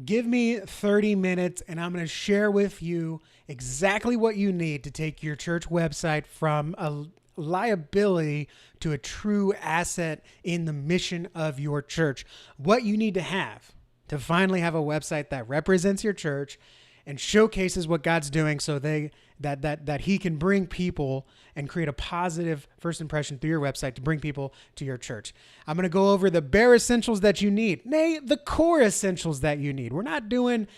Give me 30 minutes and I'm going to share with you exactly what you need to take your church website from a liability to a true asset in the mission of your church. What you need to have to finally have a website that represents your church and showcases what God's doing so that he can bring people and create a positive first impression through your website to bring people to your church. I'm going to go over the bare essentials that you need, nay, the core essentials that you need. We're not doing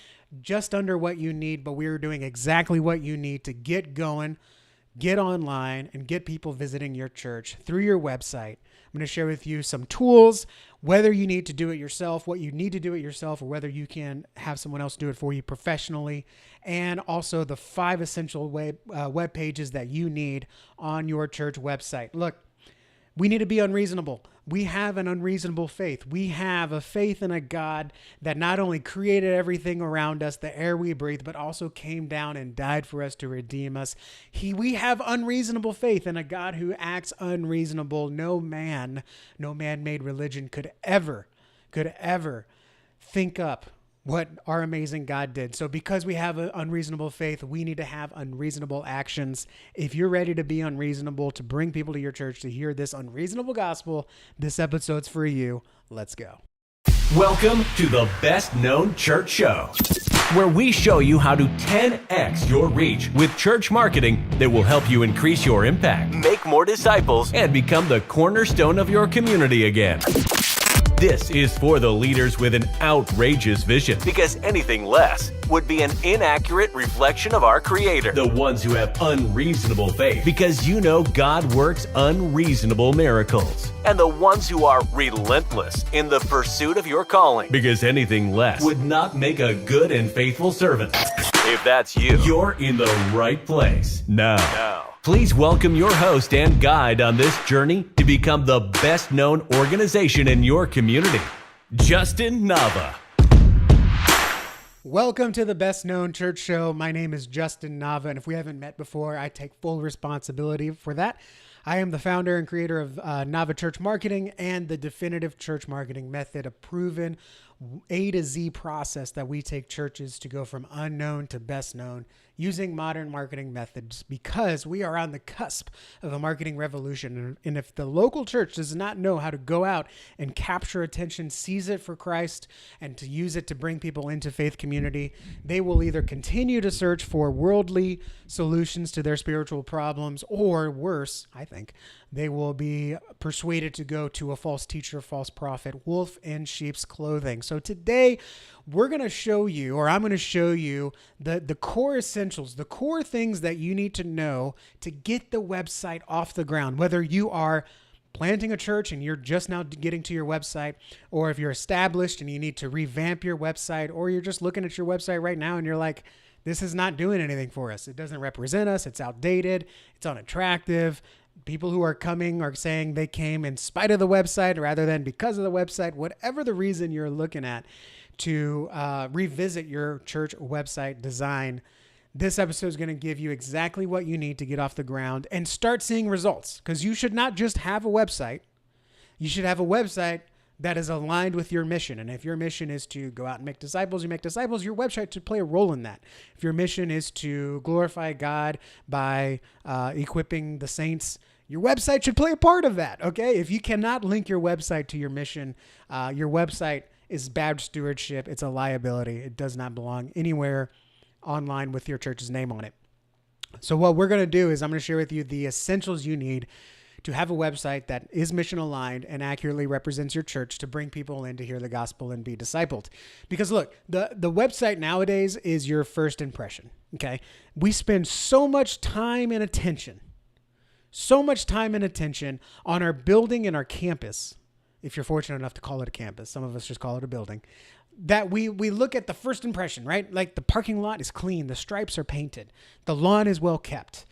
just under what you need, but we're doing exactly what you need to get going, get online, and get people visiting your church through your website. I'm going to share with you some tools, whether you need to do it yourself, what you need to do it yourself, or whether you can have someone else do it for you professionally, and also the 5 essential web pages that you need on your church website. Look, we need to be unreasonable. We have an unreasonable faith. We have a faith in a God that not only created everything around us, the air we breathe, but also came down and died for us to redeem us. We have unreasonable faith in a God who acts unreasonable. No man-made religion could ever think up what our amazing God did. So because we have an unreasonable faith, we need to have unreasonable actions. If you're ready to be unreasonable, to bring people to your church to hear this unreasonable gospel, this episode's for you. Let's go. Welcome to the Best Known Church Show, where we show you how to 10x your reach with church marketing that will help you increase your impact, make more disciples, and become the cornerstone of your community again. This is for the leaders with an outrageous vision, because anything less would be an inaccurate reflection of our Creator. The ones who have unreasonable faith, because you know God works unreasonable miracles. And the ones who are relentless in the pursuit of your calling, because anything less would not make a good and faithful servant. If that's you, you're in the right place. Now, please welcome your host and guide on this journey to become the best known organization in your community, Justin Nava. Welcome to the Best Known Church Show. My name is Justin Nava, and if we haven't met before, I take full responsibility for that. I am the founder and creator of Nava Church Marketing and the definitive church marketing method, a proven A to Z process that we take churches to go from unknown to best known using modern marketing methods, because we are on the cusp of a marketing revolution. And if the local church does not know how to go out and capture attention, seize it for Christ, and to use it to bring people into faith community, they will either continue to search for worldly solutions to their spiritual problems, or worse, I think, they will be persuaded to go to a false teacher, false prophet, wolf in sheep's clothing. So today we're going to show you, or I'm going to show you the core essentials, the core things that you need to know to get the website off the ground, whether you are planting a church and you're just now getting to your website, or if you're established and you need to revamp your website, or you're just looking at your website right now and you're like, this is not doing anything for us. It doesn't represent us. It's outdated. It's unattractive. People who are coming are saying they came in spite of the website rather than because of the website. Whatever the reason you're looking at to revisit your church website design, this episode is going to give you exactly what you need to get off the ground and start seeing results. Because you should not just have a website. You should have a website that is aligned with your mission. And if your mission is to go out and make disciples, you make disciples, your website should play a role in that. If your mission is to glorify God by equipping the saints, your website should play a part of that, okay? If you cannot link your website to your mission, your website is bad stewardship. It's a liability. It does not belong anywhere online with your church's name on it. So what we're going to do is I'm going to share with you the essentials you need to have a website that is mission aligned and accurately represents your church to bring people in to hear the gospel and be discipled. Because look, the website nowadays is your first impression, okay? We spend so much time and attention on our building and our campus, if you're fortunate enough to call it a campus. Some of us just call it a building. That we look at the first impression, right? Like the parking lot is clean. The stripes are painted. The lawn is well kept.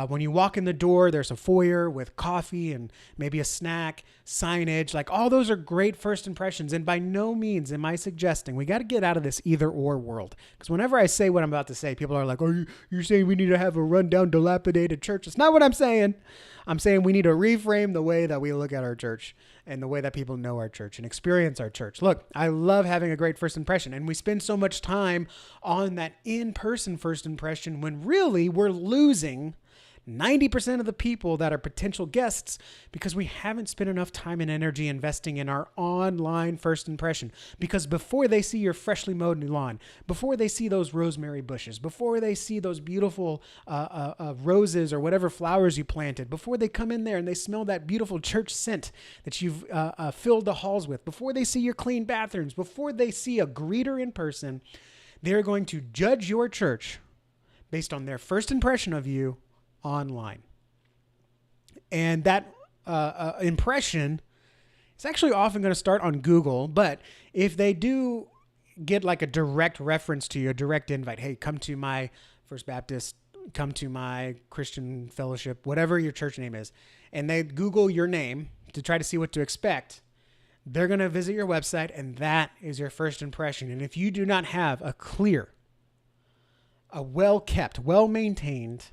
When you walk in the door, there's a foyer with coffee and maybe a snack, signage. Like all those are great first impressions. And by no means am I suggesting we got to get out of this either or world. Because whenever I say what I'm about to say, people are like, "Oh, you're saying we need to have a rundown, dilapidated church?" It's not what I'm saying. I'm saying we need to reframe the way that we look at our church and the way that people know our church and experience our church. Look, I love having a great first impression, and we spend so much time on that in-person first impression when really we're losing 90% of the people that are potential guests because we haven't spent enough time and energy investing in our online first impression. Because before they see your freshly mowed new lawn, before they see those rosemary bushes, before they see those beautiful roses or whatever flowers you planted, before they come in there and they smell that beautiful church scent that you've filled the halls with, before they see your clean bathrooms, before they see a greeter in person, they're going to judge your church based on their first impression of you online. And that impression is actually often going to start on Google, but if they do get like a direct reference to you, a direct invite, hey, come to my First Baptist, come to my Christian Fellowship, whatever your church name is, and they Google your name to try to see what to expect, they're going to visit your website, and that is your first impression. And if you do not have a clear, a well-kept, well-maintained,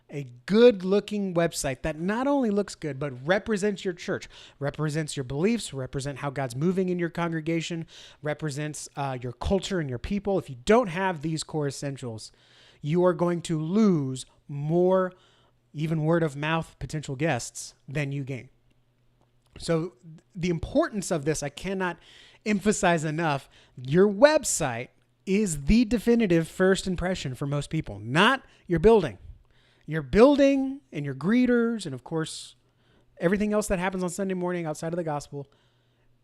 a good-looking website that not only looks good, but represents your church, represents your beliefs, represent how God's moving in your congregation, represents your culture and your people. If you don't have these core essentials, you are going to lose more, even word-of-mouth potential guests than you gain. So the importance of this, I cannot emphasize enough. Your website is the definitive first impression for most people, not your building. Your building and your greeters and, of course, everything else that happens on Sunday morning outside of the gospel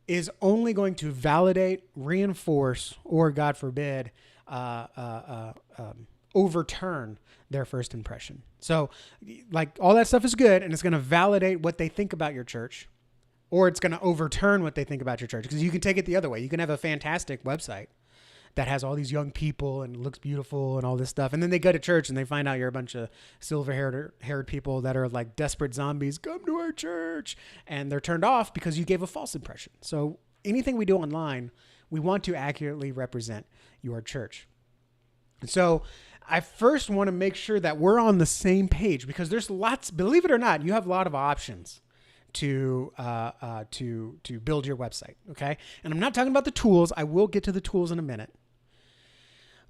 is only going to validate, reinforce, or, God forbid, overturn their first impression. So, like, all that stuff is good, and it's going to validate what they think about your church, or it's going to overturn what they think about your church, because you can take it the other way. You can have a fantastic website that has all these young people and looks beautiful and all this stuff. And then they go to church and they find out you're a bunch of silver-haired people that are like desperate zombies. Come to our church. And they're turned off because you gave a false impression. So anything we do online, we want to accurately represent your church. So I first want to make sure that we're on the same page, because there's lots, believe it or not, you have a lot of options to build your website. Okay. And I'm not talking about the tools. I will get to the tools in a minute.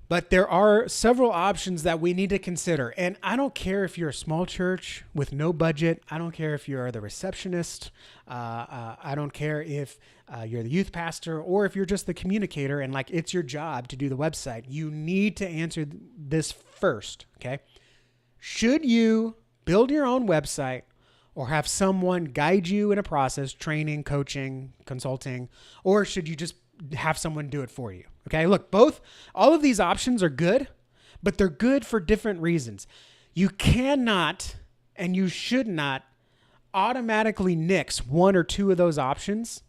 But there are several options that we need to consider. And I don't care if you're a small church with no budget. I don't care if you're the receptionist. I don't care if you're the youth pastor, or if you're just the communicator and like it's your job to do the website. You need to answer this first, okay? Should you build your own website or have someone guide you in a process, training, coaching, consulting, or should you just have someone do it for you? Okay, look, all of these options are good, but they're good for different reasons. You cannot and you should not automatically nix one or two of those options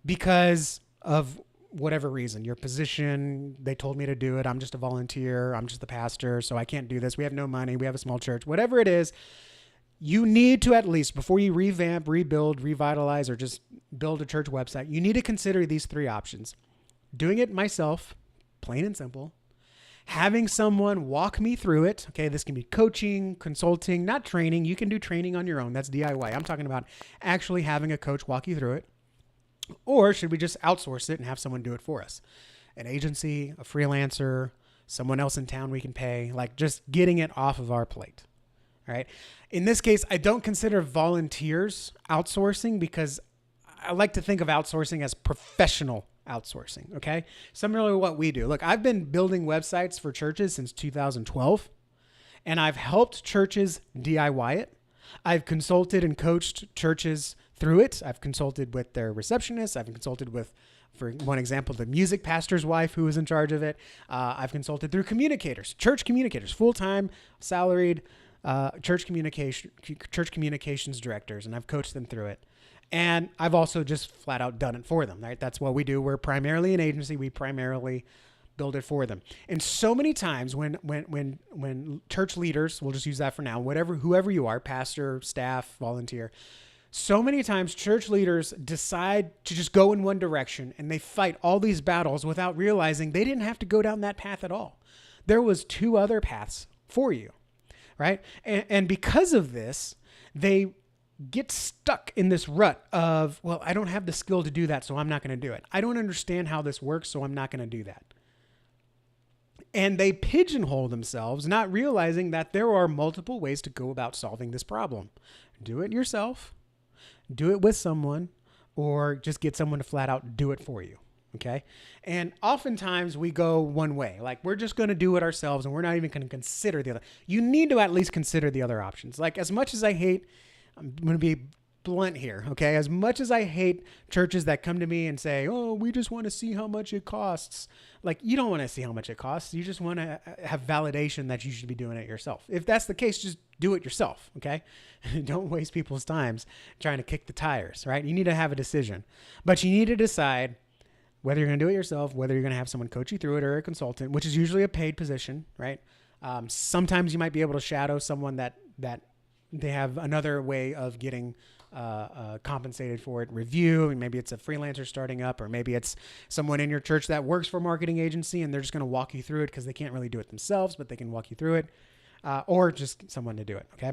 because of whatever reason. Your position, they told me to do it. I'm just a volunteer. I'm just the pastor, so I can't do this. We have no money. We have a small church. Whatever it is, you need to, at least before you revamp, rebuild, revitalize, or just build a church website, you need to consider these three options. Doing it myself, plain and simple. Having someone walk me through it. Okay, this can be coaching, consulting, not training. You can do training on your own. That's DIY. I'm talking about actually having a coach walk you through it. Or should we just outsource it and have someone do it for us? An agency, a freelancer, someone else in town we can pay, like just getting it off of our plate. All right. In this case, I don't consider volunteers outsourcing, because I like to think of outsourcing as professional outsourcing. Okay. Similar to what we do. Look, I've been building websites for churches since 2012, and I've helped churches DIY it. I've consulted and coached churches through it. I've consulted with their receptionists. I've consulted with, for one example, the music pastor's wife who was in charge of it. I've consulted through communicators, church communicators, full-time, salaried, church communications directors, and I've coached them through it. And I've also just flat out done it for them, right? That's what we do. We're primarily an agency. We primarily build it for them. And so many times when church leaders, we'll just use that for now, whoever you are, pastor, staff, volunteer, so many times church leaders decide to just go in one direction, and they fight all these battles without realizing they didn't have to go down that path at all. There was two other paths for you, right? And because of this, they get stuck in this rut of, well, I don't have the skill to do that, so I'm not going to do it. I don't understand how this works, so I'm not going to do that. And they pigeonhole themselves, not realizing that there are multiple ways to go about solving this problem. Do it yourself, do it with someone, or just get someone to flat out do it for you. Okay. And oftentimes we go one way, like we're just going to do it ourselves and we're not even going to consider the other. You need to at least consider the other options. Like, as much as I hate, I'm going to be blunt here. Okay. As much as I hate churches that come to me and say, oh, we just want to see how much it costs. Like, you don't want to see how much it costs. You just want to have validation that you should be doing it yourself. If that's the case, just do it yourself. Okay. Don't waste people's times trying to kick the tires, right? You need to have a decision, but you need to decide whether you're going to do it yourself, whether you're going to have someone coach you through it, or a consultant, which is usually a paid position, right? Sometimes you might be able to shadow someone that they have another way of getting compensated for it, review, and maybe it's a freelancer starting up, or maybe it's someone in your church that works for a marketing agency and they're just going to walk you through it because they can't really do it themselves, but they can walk you through it. Or just someone to do it. Okay.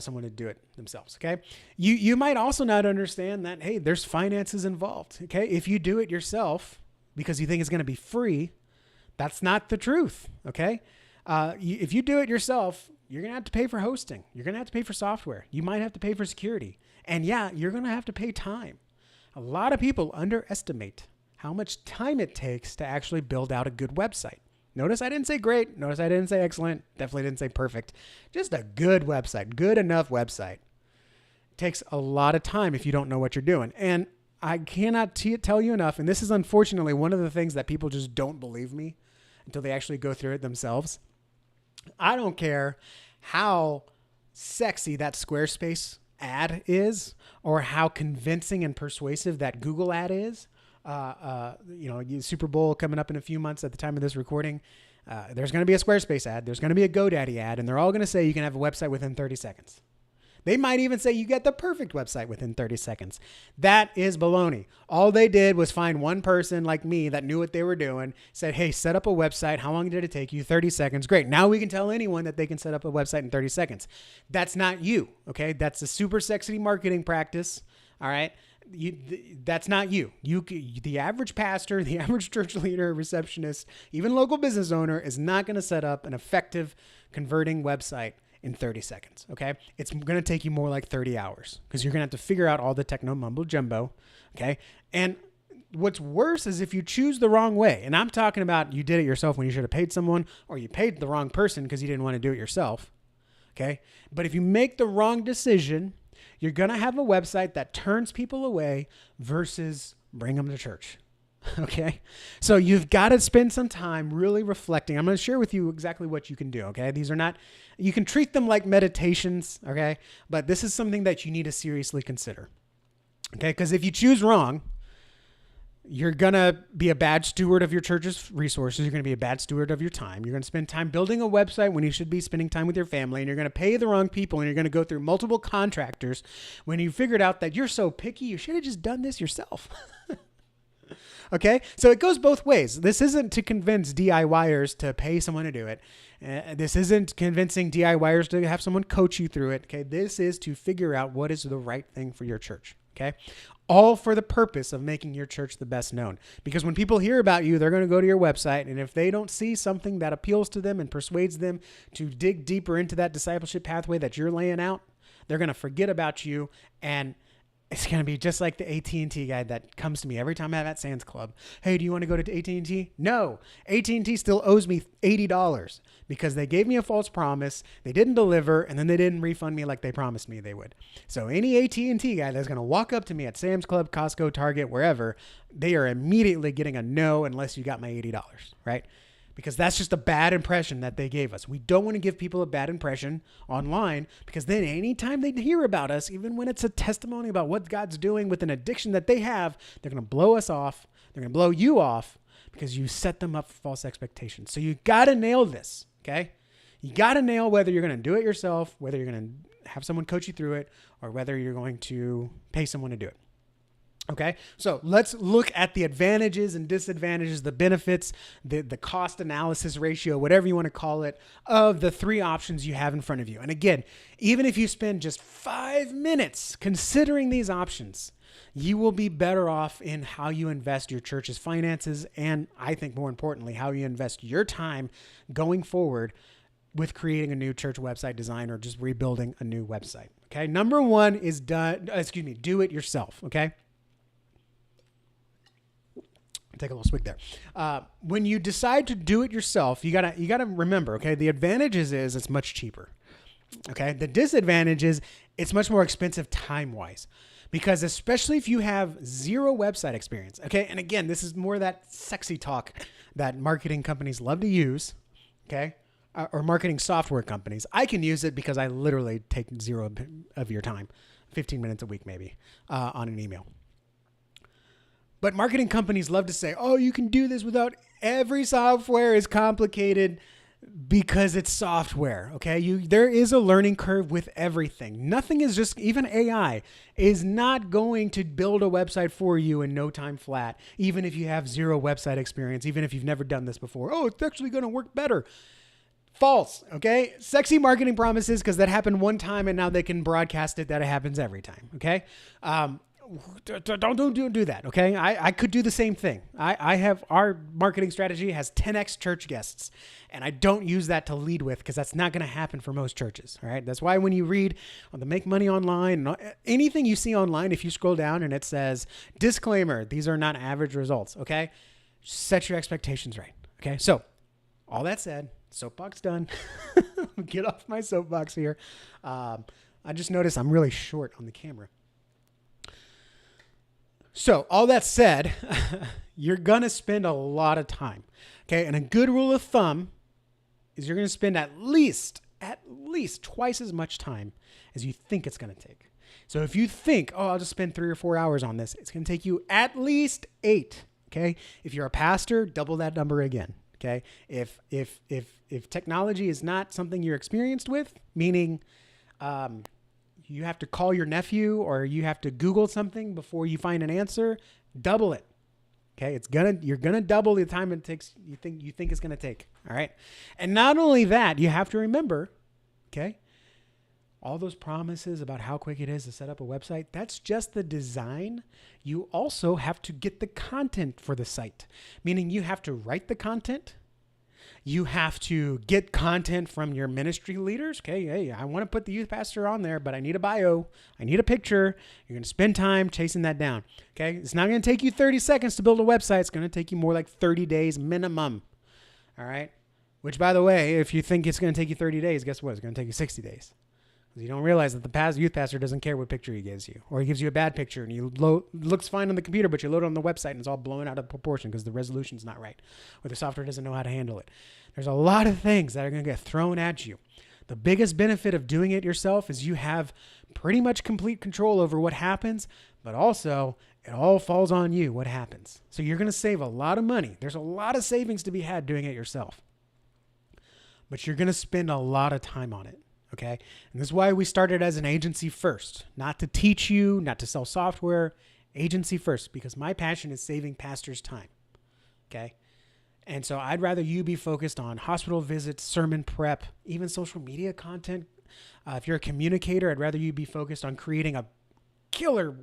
Someone to do it themselves. Okay. You might also not understand that, hey, there's finances involved. Okay. If you do it yourself because you think it's going to be free, that's not the truth. Okay. If you do it yourself, you're going to have to pay for hosting. You're going to have to pay for software. You might have to pay for security. And yeah, you're going to have to pay time. A lot of people underestimate how much time it takes to actually build out a good website. Notice I didn't say great. Notice I didn't say excellent. Definitely didn't say perfect. Just a good website, good enough website. It takes a lot of time if you don't know what you're doing. And I cannot tell you enough, and this is unfortunately one of the things that people just don't believe me until they actually go through it themselves. I don't care how sexy that Squarespace ad is or how convincing and persuasive that Google ad is. Super Bowl coming up in a few months at the time of this recording. There's going to be a Squarespace ad. There's going to be a GoDaddy ad, and they're all going to say you can have a website within 30 seconds. They might even say you get the perfect website within 30 seconds. That is baloney. All they did was find one person like me that knew what they were doing, said, hey, set up a website. How long did it take you? 30 seconds. Great. Now we can tell anyone that they can set up a website in 30 seconds. That's not you. Okay. That's a super sexy marketing practice. All right. That's not you. The average pastor, the average church leader, receptionist, even local business owner is not going to set up an effective converting website in 30 seconds. Okay. It's going to take you more like 30 hours because you're going to have to figure out all the techno mumbo jumbo. Okay. And what's worse is if you choose the wrong way, and I'm talking about you did it yourself when you should have paid someone, or you paid the wrong person because you didn't want to do it yourself. Okay. But if you make the wrong decision, you're going to have a website that turns people away versus bring them to church. Okay. So you've got to spend some time really reflecting. I'm going to share with you exactly what you can do. Okay. These are not, you can treat them like meditations. Okay. But this is something that you need to seriously consider. Okay. Because if you choose wrong, you're going to be a bad steward of your church's resources. You're going to be a bad steward of your time. You're going to spend time building a website when you should be spending time with your family, and you're going to pay the wrong people, and you're going to go through multiple contractors when you figured out that you're so picky, you should have just done this yourself. Okay. So it goes both ways. This isn't to convince DIYers to pay someone to do it. This isn't convincing DIYers to have someone coach you through it. Okay. This is to figure out what is the right thing for your church. Okay. All for the purpose of making your church the best known. Because when people hear about you, they're going to go to your website. And if they don't see something that appeals to them and persuades them to dig deeper into that discipleship pathway that you're laying out, they're going to forget about you. And it's going to be just like the AT&T guy that comes to me every time I'm at Sam's Club. Hey, do you want to go to AT&T? No, AT&T still owes me $80 because they gave me a false promise. They didn't deliver, and then they didn't refund me like they promised me they would. So any AT&T guy that's going to walk up to me at Sam's Club, Costco, Target, wherever, they are immediately getting a no unless you got my $80, right? Because that's just a bad impression that they gave us. We don't want to give people a bad impression online, because then anytime they hear about us, even when it's a testimony about what God's doing with an addiction that they have, they're going to blow us off. They're going to blow you off because you set them up for false expectations. So you got to nail this, okay? You got to nail whether you're going to do it yourself, whether you're going to have someone coach you through it, or whether you're going to pay someone to do it. Okay, so let's look at the advantages and disadvantages, the benefits, the cost analysis ratio, whatever you want to call it, of the three options you have in front of you. And again, even if you spend just 5 minutes considering these options, you will be better off in how you invest your church's finances, and I think more importantly, how you invest your time going forward with creating a new church website design or just rebuilding a new website. Okay, number one is do it yourself. Okay. Take a little swig there. When you decide to do it yourself, you gotta remember, okay, the advantages is it's much cheaper. Okay. The disadvantage is it's much more expensive time-wise, because especially if you have zero website experience. Okay. And again, this is more that sexy talk that marketing companies love to use. Okay. Or marketing software companies. I can use it because I literally take zero of your time, 15 minutes a week, maybe, on an email. But marketing companies love to say, oh, you can do this without every software is complicated because it's software. Okay. There is a learning curve with everything. Nothing is just, even AI is not going to build a website for you in no time flat, even if you have zero website experience, even if you've never done this before. Oh, it's actually going to work better. False. Okay. Sexy marketing promises because that happened one time and now they can broadcast it that it happens every time. Okay. Don't do that. Okay. I could do the same thing. Our marketing strategy has 10x church guests, and I don't use that to lead with because that's not going to happen for most churches. All right. That's why when you read on the Make Money Online, anything you see online, if you scroll down and it says disclaimer, these are not average results. Okay. Set your expectations right. Okay. So all that said, soapbox done. Get off my soapbox here. I just noticed I'm really short on the camera. So all that said, you're going to spend a lot of time. Okay. And a good rule of thumb is you're going to spend at least twice as much time as you think it's going to take. So if you think, oh, I'll just spend 3 or 4 hours on this, it's going to take you at least 8. Okay. If you're a pastor, double that number again. Okay. If technology is not something you're experienced with, meaning, you have to call your nephew or you have to Google something before you find an answer, double it. Okay. You're going to double the time it takes. You think it's going to take. All right. And not only that, you have to remember, okay, all those promises about how quick it is to set up a website. That's just the design. You also have to get the content for the site, meaning you have to write the content. You have to get content from your ministry leaders. Okay, hey, I want to put the youth pastor on there, but I need a bio. I need a picture. You're going to spend time chasing that down. Okay, it's not going to take you 30 seconds to build a website. It's going to take you more like 30 days minimum. All right, which, by the way, if you think it's going to take you 30 days, guess what? It's going to take you 60 days. You don't realize that the youth pastor doesn't care what picture he gives you, or he gives you a bad picture and looks fine on the computer, but you load it on the website and it's all blown out of proportion because the resolution's not right, or the software doesn't know how to handle it. There's a lot of things that are going to get thrown at you. The biggest benefit of doing it yourself is you have pretty much complete control over what happens, but also it all falls on you what happens. So you're going to save a lot of money. There's a lot of savings to be had doing it yourself, but you're going to spend a lot of time on it. Okay. And this is why we started as an agency first, not to teach you, not to sell software, agency first, because my passion is saving pastors time. Okay. And so I'd rather you be focused on hospital visits, sermon prep, even social media content. If you're a communicator, I'd rather you be focused on creating a killer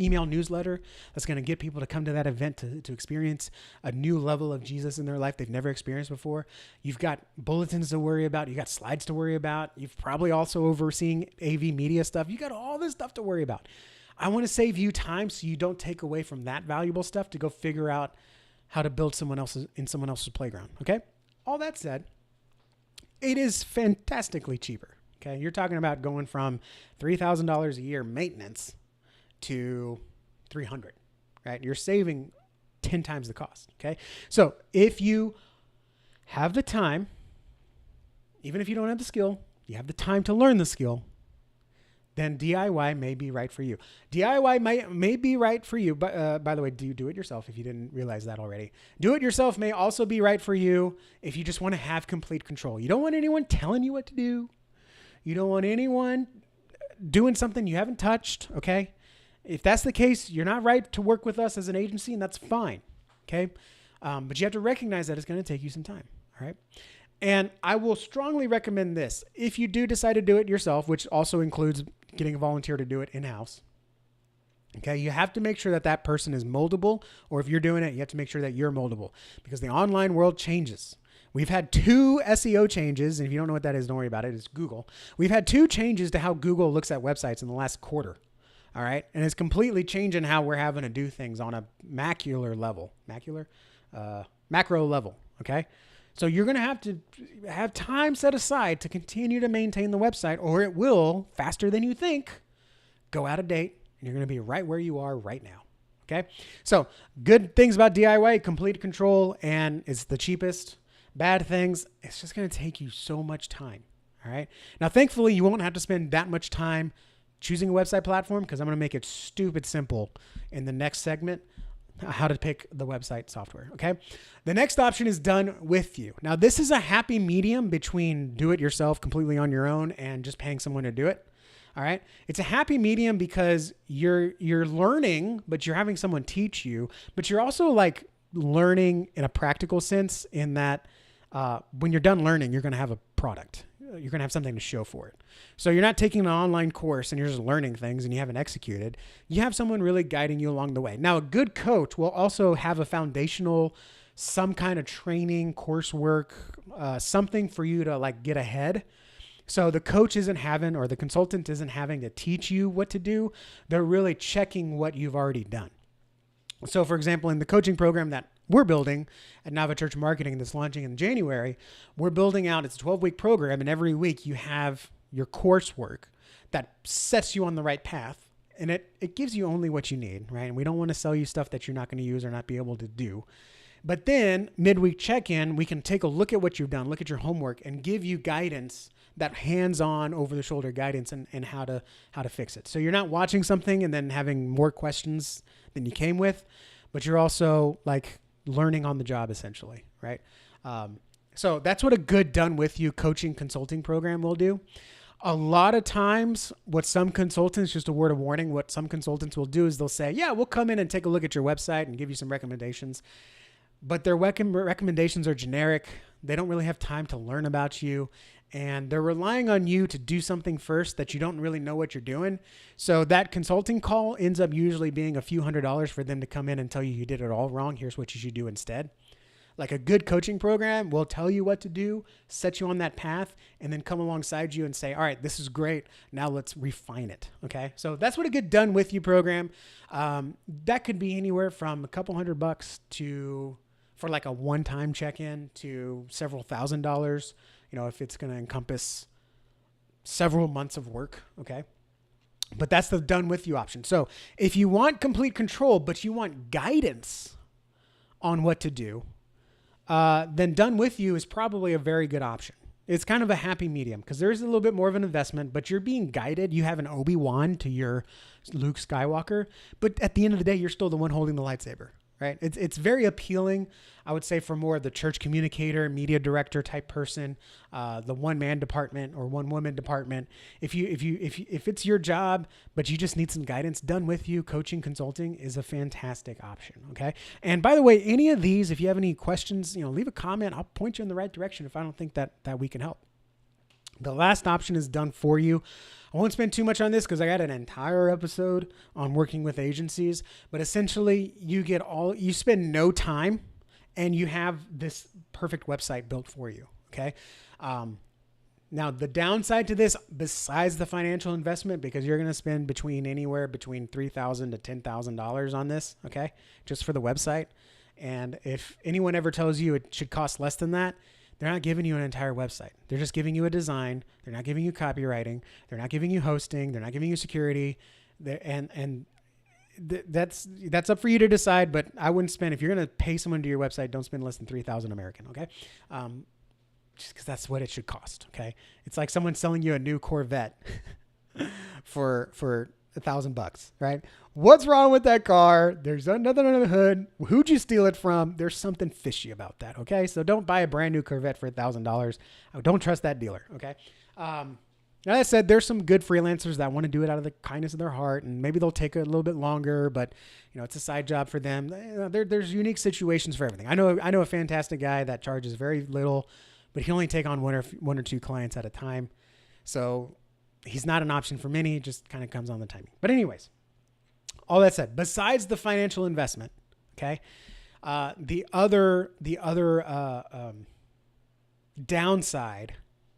email newsletter that's going to get people to come to that event to experience a new level of Jesus in their life they've never experienced before. You've got bulletins to worry about. You got slides to worry about. You've probably also overseeing AV media stuff. You got all this stuff to worry about. I want to save you time so you don't take away from that valuable stuff to go figure out how to build someone else's playground. Okay. All that said, it is fantastically cheaper. Okay, you're talking about going from $3,000 a year maintenance to $300, right? You're saving 10 times the cost. Okay, so if you have the time, even if you don't have the skill, you have the time to learn the skill, then DIY may be right for you. DIY may be right for you, but by the way, do it yourself if you didn't realize that already. Do it yourself may also be right for you if you just want to have complete control. You don't want anyone telling you what to do. You don't want anyone doing something you haven't touched, okay? If that's the case, you're not right to work with us as an agency, and that's fine. Okay. But you have to recognize that it's going to take you some time. All right. And I will strongly recommend this. If you do decide to do it yourself, which also includes getting a volunteer to do it in-house, okay, you have to make sure that that person is moldable, or if you're doing it, you have to make sure that you're moldable, because the online world changes. We've had 2 SEO changes, and if you don't know what that is, don't worry about it. It's Google. We've had 2 changes to how Google looks at websites in the last quarter. All right. And it's completely changing how we're having to do things on a macro level. Okay. So you're going to have time set aside to continue to maintain the website, or it will, faster than you think, go out of date, and you're going to be right where you are right now. Okay. So good things about DIY, complete control, and it's the cheapest. Bad things, it's just going to take you so much time. All right. Now, thankfully, you won't have to spend that much time choosing a website platform, because I'm going to make it stupid simple in the next segment, how to pick the website software. Okay. The next option is done with you. Now, this is a happy medium between do it yourself completely on your own and just paying someone to do it. All right. It's a happy medium because you're learning, but you're having someone teach you, but you're also like learning in a practical sense, in that when you're done learning, you're going to have a product. You're going to have something to show for it. So you're not taking an online course and you're just learning things and you haven't executed. You have someone really guiding you along the way. Now, a good coach will also have a foundational, some kind of training, coursework, something for you to like get ahead. So the coach isn't having, or the consultant isn't having to teach you what to do. They're really checking what you've already done. So for example, in the coaching program that we're building at Nava Church Marketing that's launching in January, we're building out, it's a 12-week program, and every week you have your coursework that sets you on the right path, and it gives you only what you need, right? And we don't want to sell you stuff that you're not going to use or not be able to do. But then midweek check-in, we can take a look at what you've done, look at your homework, and give you guidance, that hands-on, over-the-shoulder guidance, and how to fix it. So you're not watching something and then having more questions than you came with, but you're also like learning on the job essentially, right? So that's what a good done with you coaching consulting program will do. A lot of times what some consultants, just a word of warning, what some consultants will do is they'll say, yeah, we'll come in and take a look at your website and give you some recommendations. But their recommendations are generic. They don't really have time to learn about you. And they're relying on you to do something first that you don't really know what you're doing. So that consulting call ends up usually being a few $100s for them to come in and tell you you did it all wrong. Here's what you should do instead. Like a good coaching program will tell you what to do, set you on that path, and then come alongside you and say, all right, this is great. Now let's refine it. Okay. So that's what a good done with you program. That could be anywhere from a couple $100 for like a one-time check-in to several $1,000s. You know, if it's going to encompass several months of work. Okay. But that's the done with you option. So if you want complete control, but you want guidance on what to do, then done with you is probably a very good option. It's kind of a happy medium because there's a little bit more of an investment, but you're being guided. You have an Obi-Wan to your Luke Skywalker, but at the end of the day, you're still the one holding the lightsaber. Right. It's very appealing, I would say, for more of the church communicator, media director type person, the one-man department or one-woman department. If it's your job, but you just need some guidance, done with you, coaching, consulting is a fantastic option. Okay. And by the way, any of these, if you have any questions, leave a comment. I'll point you in the right direction if I don't think that we can help. The last option is done for you. I won't spend too much on this because I got an entire episode on working with agencies, but essentially you spend no time and you have this perfect website built for you. Okay. Now the downside to this, besides the financial investment, because you're going to spend anywhere between $3,000 to $10,000 on this. Okay. Just for the website. And if anyone ever tells you it should cost less than that, they're not giving you an entire website. They're just giving you a design. They're not giving you copywriting. They're not giving you hosting. They're not giving you security. That's up for you to decide. But I wouldn't spend, if you're going to pay someone to do your website, don't spend less than $3,000 American. Okay, just because that's what it should cost. Okay, it's like someone selling you a new Corvette for $1,000, right? What's wrong with that car? There's nothing under the hood. Who'd you steal it from? There's something fishy about that. Okay. So don't buy a brand new Corvette for $1,000. Don't trust that dealer. Okay. Now, that said, there's some good freelancers that want to do it out of the kindness of their heart, and maybe they'll take a little bit longer, but it's a side job for them. There's unique situations for everything. I know a fantastic guy that charges very little, but he only take on one or two clients at a time. So he's not an option for many. It just kind of comes on the timing. But anyways, all that said, besides the financial investment, okay, the other downside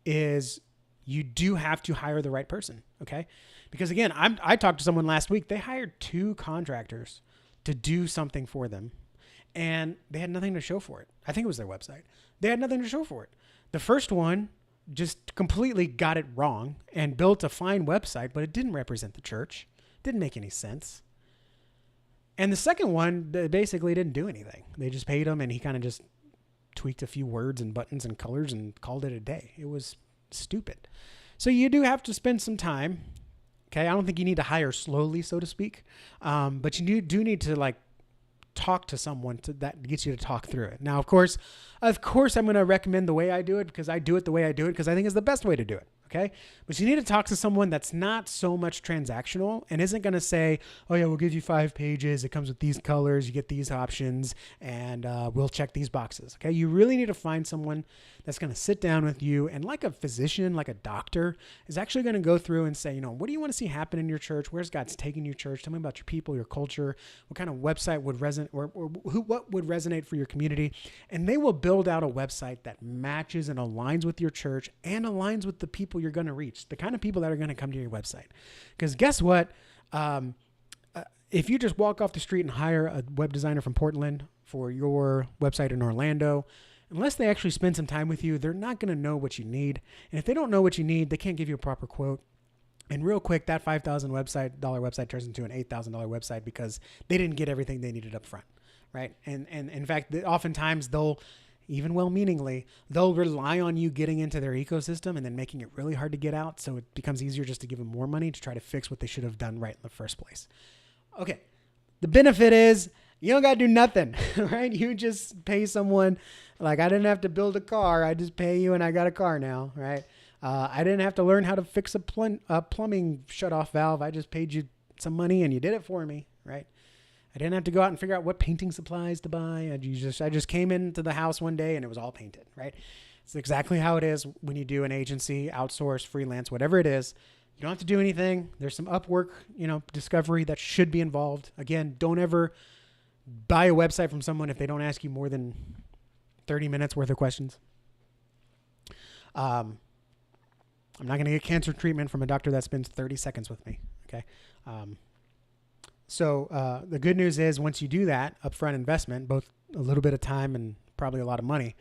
is you do have to hire the right person, okay? Because again, I talked to someone last week. They hired 2 contractors to do something for them, and they had nothing to show for it. I think it was their website. They had nothing to show for it. The first one just completely got it wrong and built a fine website, but it didn't represent the church. Didn't make any sense. And the second one basically didn't do anything. They just paid him, and he kind of just tweaked a few words and buttons and colors and called it a day. It was stupid. So you do have to spend some time. Okay. I don't think you need to hire slowly, so to speak. But you do need to talk to someone that gets you to talk through it. Now, of course, I'm going to recommend the way I do it because I do it the way I do it because I think it's the best way to do it. Okay. But you need to talk to someone that's not so much transactional and isn't going to say, oh yeah, we'll give you 5 pages. It comes with these colors. You get these options, and we'll check these boxes. Okay. You really need to find someone that's going to sit down with you, and like a physician, like a doctor, is actually going to go through and say, what do you want to see happen in your church? Where's God's taking your church? Tell me about your people, your culture. What kind of website would resonate, or what would resonate for your community? And they will build out a website that matches and aligns with your church and aligns with the people you're going to reach, the kind of people that are going to come to your website. Because guess what? If you just walk off the street and hire a web designer from Portland for your website in Orlando, unless they actually spend some time with you, they're not going to know what you need. And if they don't know what you need, they can't give you a proper quote. And real quick, that $5,000 website turns into an $8,000 website because they didn't get everything they needed up front, right? And in fact, oftentimes even well-meaningly, they'll rely on you getting into their ecosystem and then making it really hard to get out. So it becomes easier just to give them more money to try to fix what they should have done right in the first place. Okay. The benefit is you don't got to do nothing, right? You just pay someone. Like, I didn't have to build a car. I just pay you and I got a car now, right? I didn't have to learn how to fix a plumbing shutoff valve. I just paid you some money and you did it for me, right? I didn't have to go out and figure out what painting supplies to buy. I just came into the house one day and it was all painted, right? It's exactly how it is when you do an agency, outsource, freelance, whatever it is. You don't have to do anything. There's some Upwork, discovery that should be involved. Again, don't ever buy a website from someone if they don't ask you more than 30 minutes worth of questions. I'm not going to get cancer treatment from a doctor that spends 30 seconds with me. Okay. So the good news is once you do that upfront investment, both a little bit of time and probably a lot of money,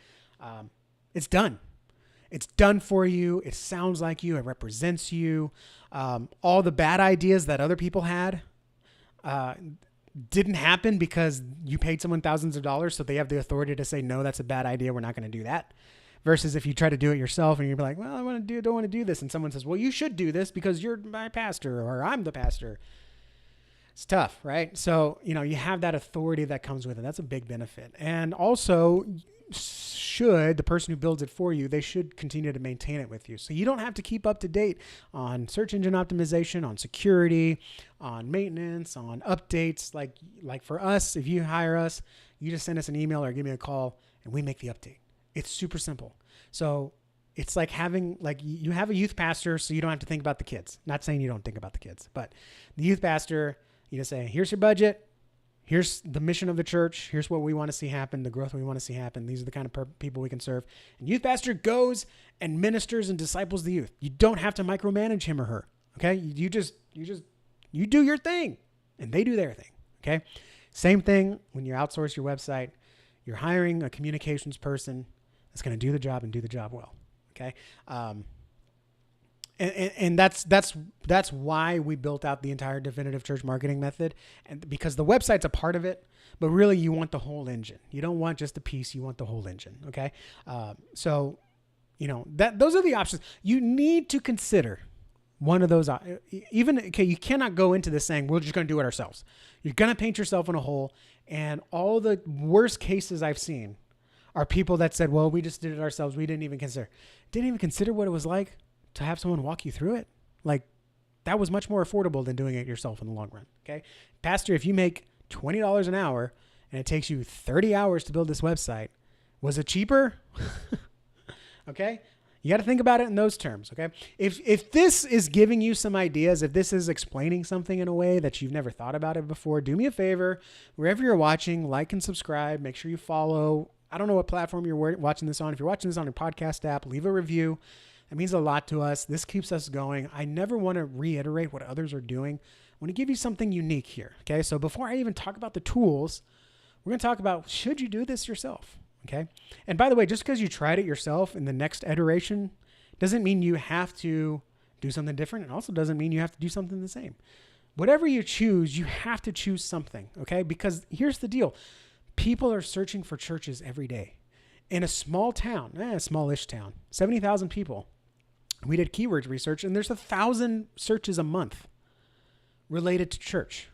it's done. It's done for you. It sounds like you. It represents you. All the bad ideas that other people had didn't happen because you paid someone thousands of dollars, so they have the authority to say, no, that's a bad idea. We're not going to do that. Versus if you try to do it yourself and you're like, well, don't want to do this. And someone says, well, you should do this because you're my pastor or I'm the pastor. It's tough, right? So, you have that authority that comes with it. That's a big benefit. And also, the person who builds it for you, they should continue to maintain it with you. So you don't have to keep up to date on search engine optimization, on security, on maintenance, on updates. Like for us, if you hire us, you just send us an email or give me a call and we make the update. It's super simple. So it's like you have a youth pastor, so you don't have to think about the kids. Not saying you don't think about the kids, but the youth pastor, you just say, here's your budget. Here's the mission of the church. Here's what we want to see happen, the growth we want to see happen. These are the kind of people we can serve. And youth pastor goes and ministers and disciples the youth. You don't have to micromanage him or her. Okay. You do your thing and they do their thing. Okay. Same thing when you outsource your website, you're hiring a communications person that's going to do the job and do the job well. Okay. And that's why we built out the entire Definitive Church marketing method, and because the website's a part of it, but really you want the whole engine. You don't want just a piece, you want the whole engine. Okay. So, those are the options. You need to consider one of those. You cannot go into this saying, we're just going to do it ourselves. You're going to paint yourself in a hole. And all the worst cases I've seen are people that said, well, we just did it ourselves. We didn't even consider what it was like to have someone walk you through it. Like, that was much more affordable than doing it yourself in the long run. Okay. Pastor, if you make $20 an hour and it takes you 30 hours to build this website, was it cheaper? Okay. You got to think about it in those terms. Okay. If this is giving you some ideas, if this is explaining something in a way that you've never thought about it before, do me a favor, wherever you're watching, like and subscribe, make sure you follow. I don't know what platform you're watching this on. If you're watching this on your podcast app, leave a review. It means a lot to us. This keeps us going. I never want to reiterate what others are doing. I want to give you something unique here. Okay. So before I even talk about the tools, we're going to talk about, should you do this yourself? Okay. And by the way, just because you tried it yourself in the next iteration doesn't mean you have to do something different. It also doesn't mean you have to do something the same. Whatever you choose, you have to choose something. Okay. Because here's the deal. People are searching for churches every day. In a small town, smallish town, 70,000 people. We did keywords research, and there's 1,000 searches a month related to church.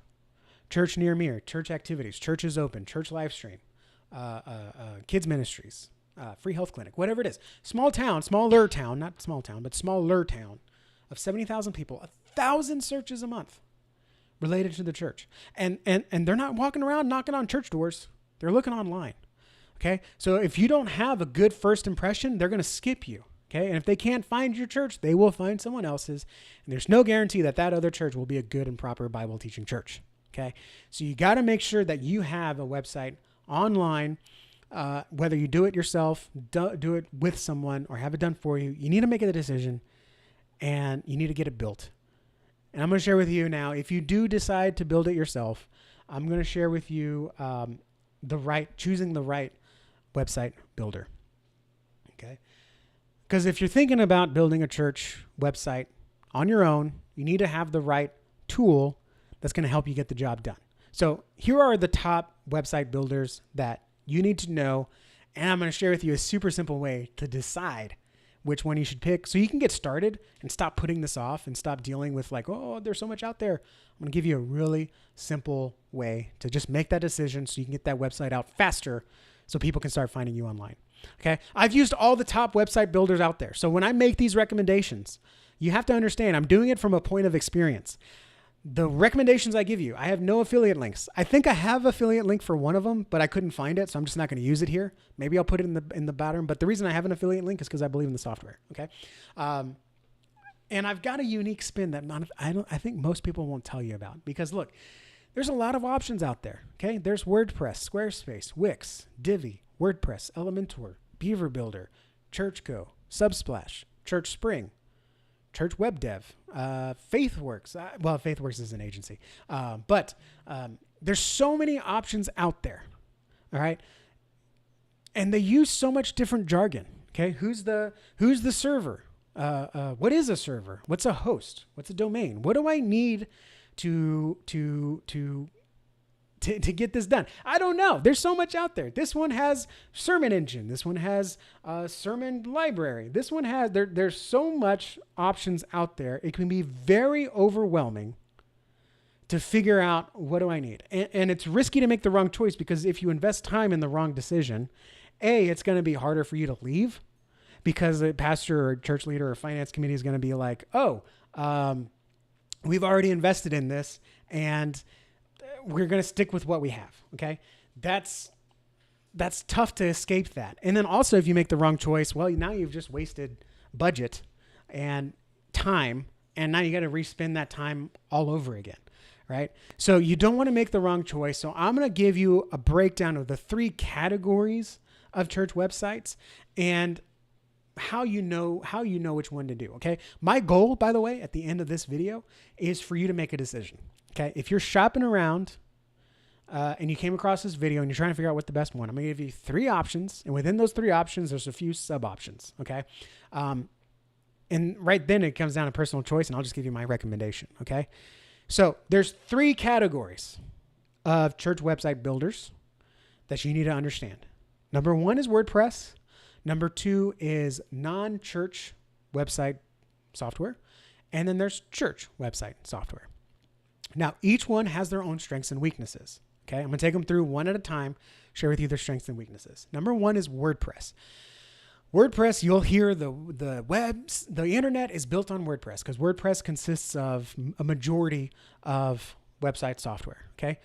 Church near me, church activities, churches open, church live stream, kids ministries, free health clinic, whatever it is. Smaller town of 70,000 people, 1,000 searches a month related to the church. And they're not walking around knocking on church doors. They're looking online. Okay. So if you don't have a good first impression, they're going to skip you. Okay. And if they can't find your church, they will find someone else's. And there's no guarantee that that other church will be a good and proper Bible teaching church. Okay. So you got to make sure that you have a website online, whether you do it yourself, do it with someone, or have it done for you. You need to make a decision, and you need to get it built. And I'm going to share with you now, if you do decide to build it yourself, I'm going to share with you choosing the right website builder. Okay. Because if you're thinking about building a church website on your own, you need to have the right tool that's going to help you get the job done. So here are the top website builders that you need to know. And I'm going to share with you a super simple way to decide which one you should pick so you can get started and stop putting this off and stop dealing with like, oh, there's so much out there. I'm going to give you a really simple way to just make that decision so you can get that website out faster so people can start finding you online. Okay. I've used all the top website builders out there. So when I make these recommendations, you have to understand I'm doing it from a point of experience. The recommendations I give you, I have no affiliate links. I think I have affiliate link for one of them, but I couldn't find it. So I'm just not going to use it here. Maybe I'll put it in the bottom, but the reason I have an affiliate link is because I believe in the software. Okay. And I've got a unique spin that I think most people won't tell you about, because look, there's a lot of options out there. Okay. There's WordPress, Squarespace, Wix, Divi, WordPress, Elementor, Beaver Builder, ChurchGo, Subsplash, Church Spring, Church Web Dev, FaithWorks. FaithWorks is an agency, but there's so many options out there. All right. And they use so much different jargon. Okay. Who's the server? What is a server? What's a host? What's a domain? What do I need to get this done? I don't know. There's so much out there. This one has Sermon Engine. This one has Sermon Library. This one has, there's so much options out there. It can be very overwhelming to figure out, what do I need? And it's risky to make the wrong choice, because if you invest time in the wrong decision, it's going to be harder for you to leave, because a pastor or church leader or finance committee is going to be like, we've already invested in this and we're going to stick with what we have. Okay. That's tough to escape that. And then also, if you make the wrong choice, well, now you've just wasted budget and time, and now you got to respend that time all over again. Right. So you don't want to make the wrong choice. So I'm going to give you a breakdown of the 3 categories of church websites and how you know which one to do. Okay. My goal, by the way, at the end of this video is for you to make a decision. Okay. If you're shopping around and you came across this video and you're trying to figure out what the best one, I'm going to give you 3 options. And within those 3 options, there's a few sub options. Okay. And right then it comes down to personal choice, and I'll just give you my recommendation. Okay. So there's 3 categories of church website builders that you need to understand. Number 1 is WordPress. Number 2 is non-church website software. And then there's church website software. Now, each one has their own strengths and weaknesses. Okay. I'm going to take them through one at a time, share with you their strengths and weaknesses. Number 1 is WordPress. WordPress, you'll hear the internet is built on WordPress because WordPress consists of a majority of website software. Okay.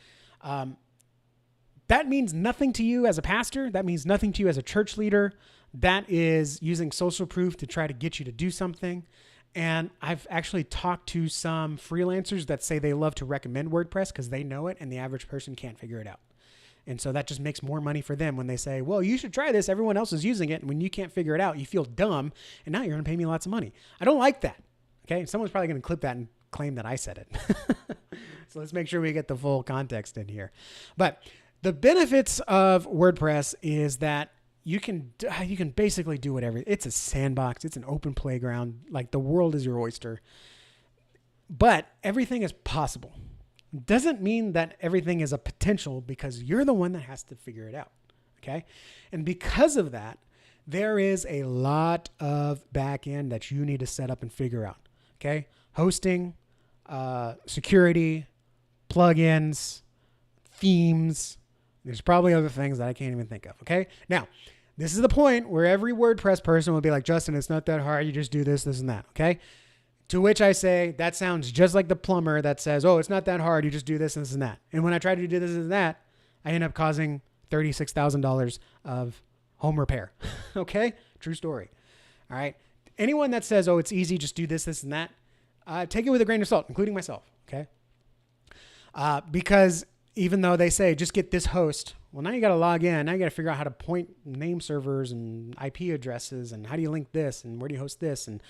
That means nothing to you as a pastor. That means nothing to you as a church leader. That is using social proof to try to get you to do something. And I've actually talked to some freelancers that say they love to recommend WordPress because they know it and the average person can't figure it out. And so that just makes more money for them when they say, well, you should try this. Everyone else is using it. And when you can't figure it out, you feel dumb. And now you're going to pay me lots of money. I don't like that. Okay. Someone's probably going to clip that and claim that I said it. So let's make sure we get the full context in here. But the benefits of WordPress is that you can basically do whatever. It's a sandbox. It's an open playground. Like the world is your oyster. But everything is possible. Doesn't mean that everything is a potential because you're the one that has to figure it out. Okay. And because of that, there is a lot of back end that you need to set up and figure out. Okay. Hosting, security, plugins, themes. There's probably other things that I can't even think of. Okay. Now, this is the point where every WordPress person will be like, Justin, it's not that hard. You just do this, this, and that. Okay. To which I say, that sounds just like the plumber that says, oh, it's not that hard. You just do this, this, and that. And when I try to do this and that, I end up causing $36,000 of home repair. Okay. True story. All right. Anyone that says, oh, it's easy, just do this, this, and that, take it with a grain of salt, including myself. Okay. Because even though they say, just get this host, well, now you got to log in. Now you got to figure out how to point name servers and IP addresses and how do you link this and where do you host this? And,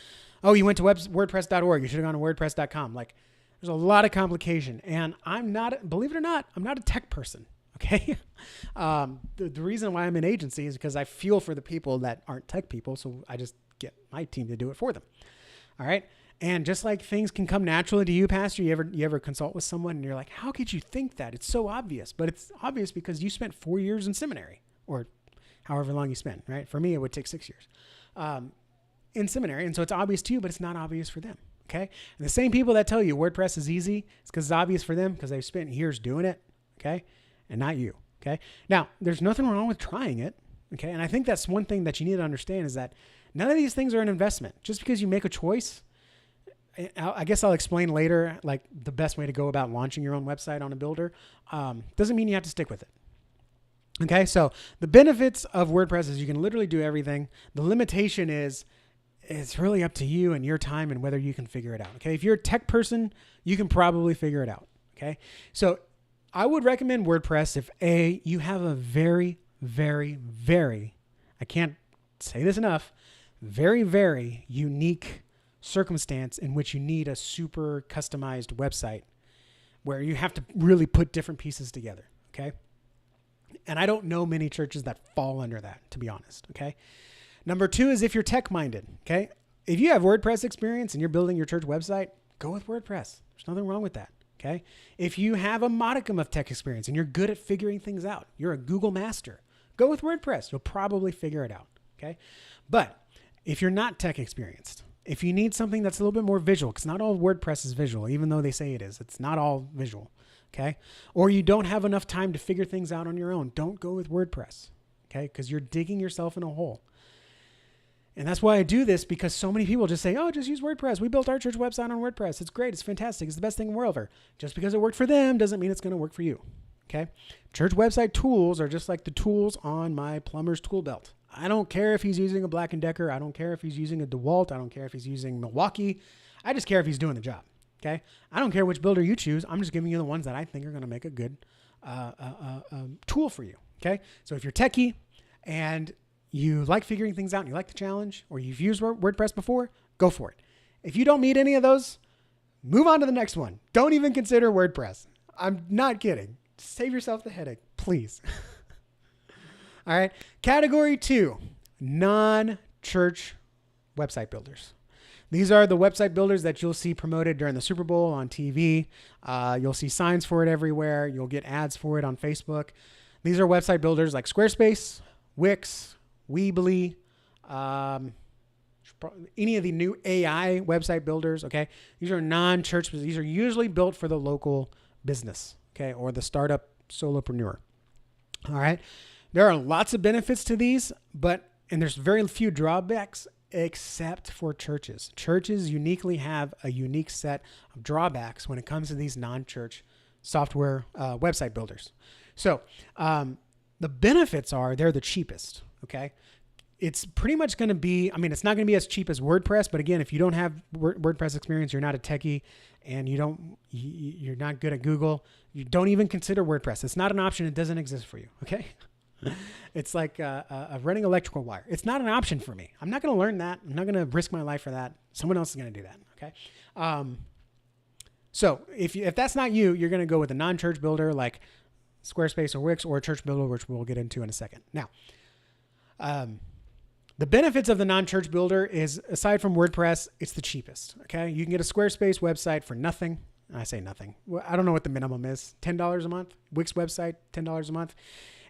oh, you went to WordPress.org. You should have gone to WordPress.com. Like there's a lot of complication and believe it or not, I'm not a tech person. Okay. The reason why I'm an agency is because I feel for the people that aren't tech people. So I just get my team to do it for them. All right. And just like things can come naturally to you, Pastor, you ever consult with someone and you're like, how could you think that? It's so obvious, but it's obvious because you spent 4 years in seminary or however long you spent, right? For me, it would take 6 years in seminary. And so it's obvious to you, but it's not obvious for them. Okay. And the same people that tell you WordPress is easy, it's because it's obvious for them because they've spent years doing it. Okay. And not you. Okay. Now there's nothing wrong with trying it. Okay. And I think that's one thing that you need to understand is that none of these things are an investment. Just because you make a choice, I guess I'll explain later, like the best way to go about launching your own website on a builder. Doesn't mean you have to stick with it. Okay. So the benefits of WordPress is you can literally do everything. The limitation is it's really up to you and your time and whether you can figure it out. Okay. If you're a tech person, you can probably figure it out. Okay. So I would recommend WordPress if you have a very, very, very, I can't say this enough, very, very unique circumstance in which you need a super customized website where you have to really put different pieces together. Okay. And I don't know many churches that fall under that, to be honest. Okay. Number 2 is if you're tech minded. Okay. If you have WordPress experience and you're building your church website, go with WordPress. There's nothing wrong with that. Okay. If you have a modicum of tech experience and you're good at figuring things out, you're a Google master, go with WordPress. You'll probably figure it out. Okay. But if you're not tech experienced, if you need something that's a little bit more visual, because not all WordPress is visual, even though they say it is, it's not all visual. Okay. Or you don't have enough time to figure things out on your own, don't go with WordPress. Okay. Because you're digging yourself in a hole. And that's why I do this, because so many people just say, oh, just use WordPress. We built our church website on WordPress. It's great. It's fantastic. It's the best thing in the world ever. Just because it worked for them doesn't mean it's going to work for you. Okay. Church website tools are just like the tools on my plumber's tool belt. I don't care if he's using a Black & Decker. I don't care if he's using a DeWalt. I don't care if he's using Milwaukee. I just care if he's doing the job. Okay. I don't care which builder you choose. I'm just giving you the ones that I think are going to make a good tool for you. Okay. So if you're techie and you like figuring things out and you like the challenge, or you've used WordPress before, go for it. If you don't meet any of those, move on to the next one. Don't even consider WordPress. I'm not kidding. Save yourself the headache, please. All right. Category 2, non-church website builders. These are the website builders that you'll see promoted during the Super Bowl on TV. You'll see signs for it everywhere. You'll get ads for it on Facebook. These are website builders like Squarespace, Wix, Weebly, any of the new AI website builders. Okay. These are non-church. These are usually built for the local business. Okay. Or the startup solopreneur. All right. There are lots of benefits to these, but And there's very few drawbacks except for churches. Churches uniquely have a unique set of drawbacks when it comes to these non-church software website builders. So the benefits are they're the cheapest, okay? It's pretty much going to be, I mean, it's not going to be as cheap as WordPress, but again, if you don't have WordPress experience, you're not a techie, and you're not good at Google, you don't even consider WordPress. It's not an option. It doesn't exist for you, okay? It's like running electrical wire. It's not an option for me. I'm not going to learn that. I'm not going to risk my life for that. Someone else is going to do that, okay? So if that's not you, you're going to go with a non-church builder like Squarespace or Wix, or a church builder, which we'll get into in a second. Now, the benefits of the non-church builder is, aside from WordPress, it's the cheapest. Okay. You can get a Squarespace website for nothing. I say nothing. Well, I don't know what the minimum is. $10 a month. Wix website, $10 a month.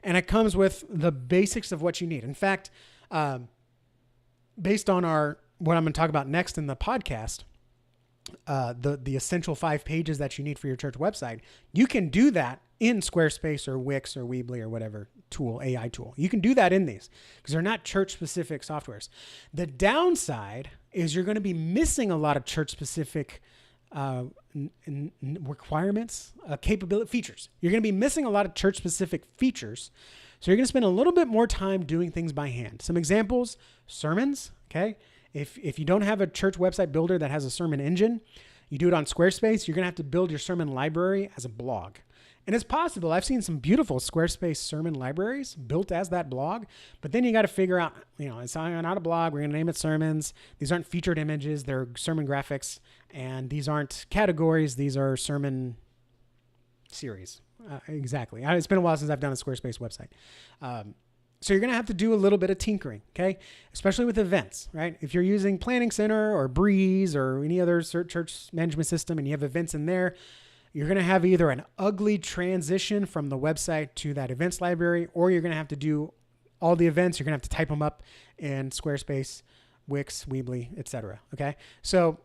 And it comes with the basics of what you need. In fact, based on what I'm going to talk about next in the podcast, the essential 5 pages that you need for your church website, you can do that in Squarespace or Wix or Weebly or whatever tool, AI tool. You can do that in these because they're not church-specific softwares. The downside is you're going to be missing a lot of church-specific requirements, capability, features. You're going to be missing a lot of church-specific features. So you're going to spend a little bit more time doing things by hand. Some examples, sermons, okay? If you don't have a church website builder that has a sermon engine, you do it on Squarespace, you're going to have to build your sermon library as a blog. And it's possible. I've seen some beautiful Squarespace sermon libraries built as that blog, but then you got to figure out, it's not a blog. We're going to name it sermons. These aren't featured images. They're sermon graphics, and these aren't categories. These are sermon series. Exactly. It's been a while since I've done a Squarespace website. So you're going to have to do a little bit of tinkering, okay? Especially with events, right? If you're using Planning Center or Breeze or any other church management system and you have events in there, you're going to have either an ugly transition from the website to that events library, or you're going to have to do all the events. You're going to have to type them up in Squarespace, Wix, Weebly, etc. Okay. So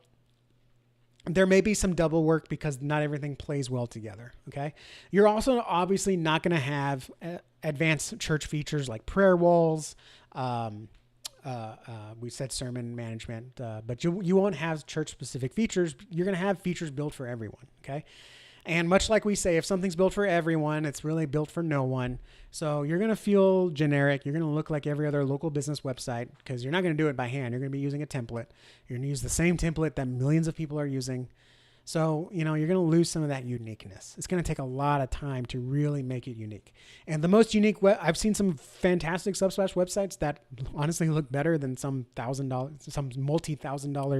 there may be some double work because not everything plays well together. Okay. You're also obviously not going to have advanced church features like prayer walls. We said sermon management, but you won't have church specific features. You're going to have features built for everyone. Okay. And much like we say, if something's built for everyone, it's really built for no one. So you're going to feel generic. You're going to look like every other local business website because you're not going to do it by hand. You're going to be using a template. You're going to use the same template that millions of people are using. So, you're going to lose some of that uniqueness. It's going to take a lot of time to really make it unique. And the most unique, I've seen some fantastic Subsplash websites that honestly look better than some multi-$1,000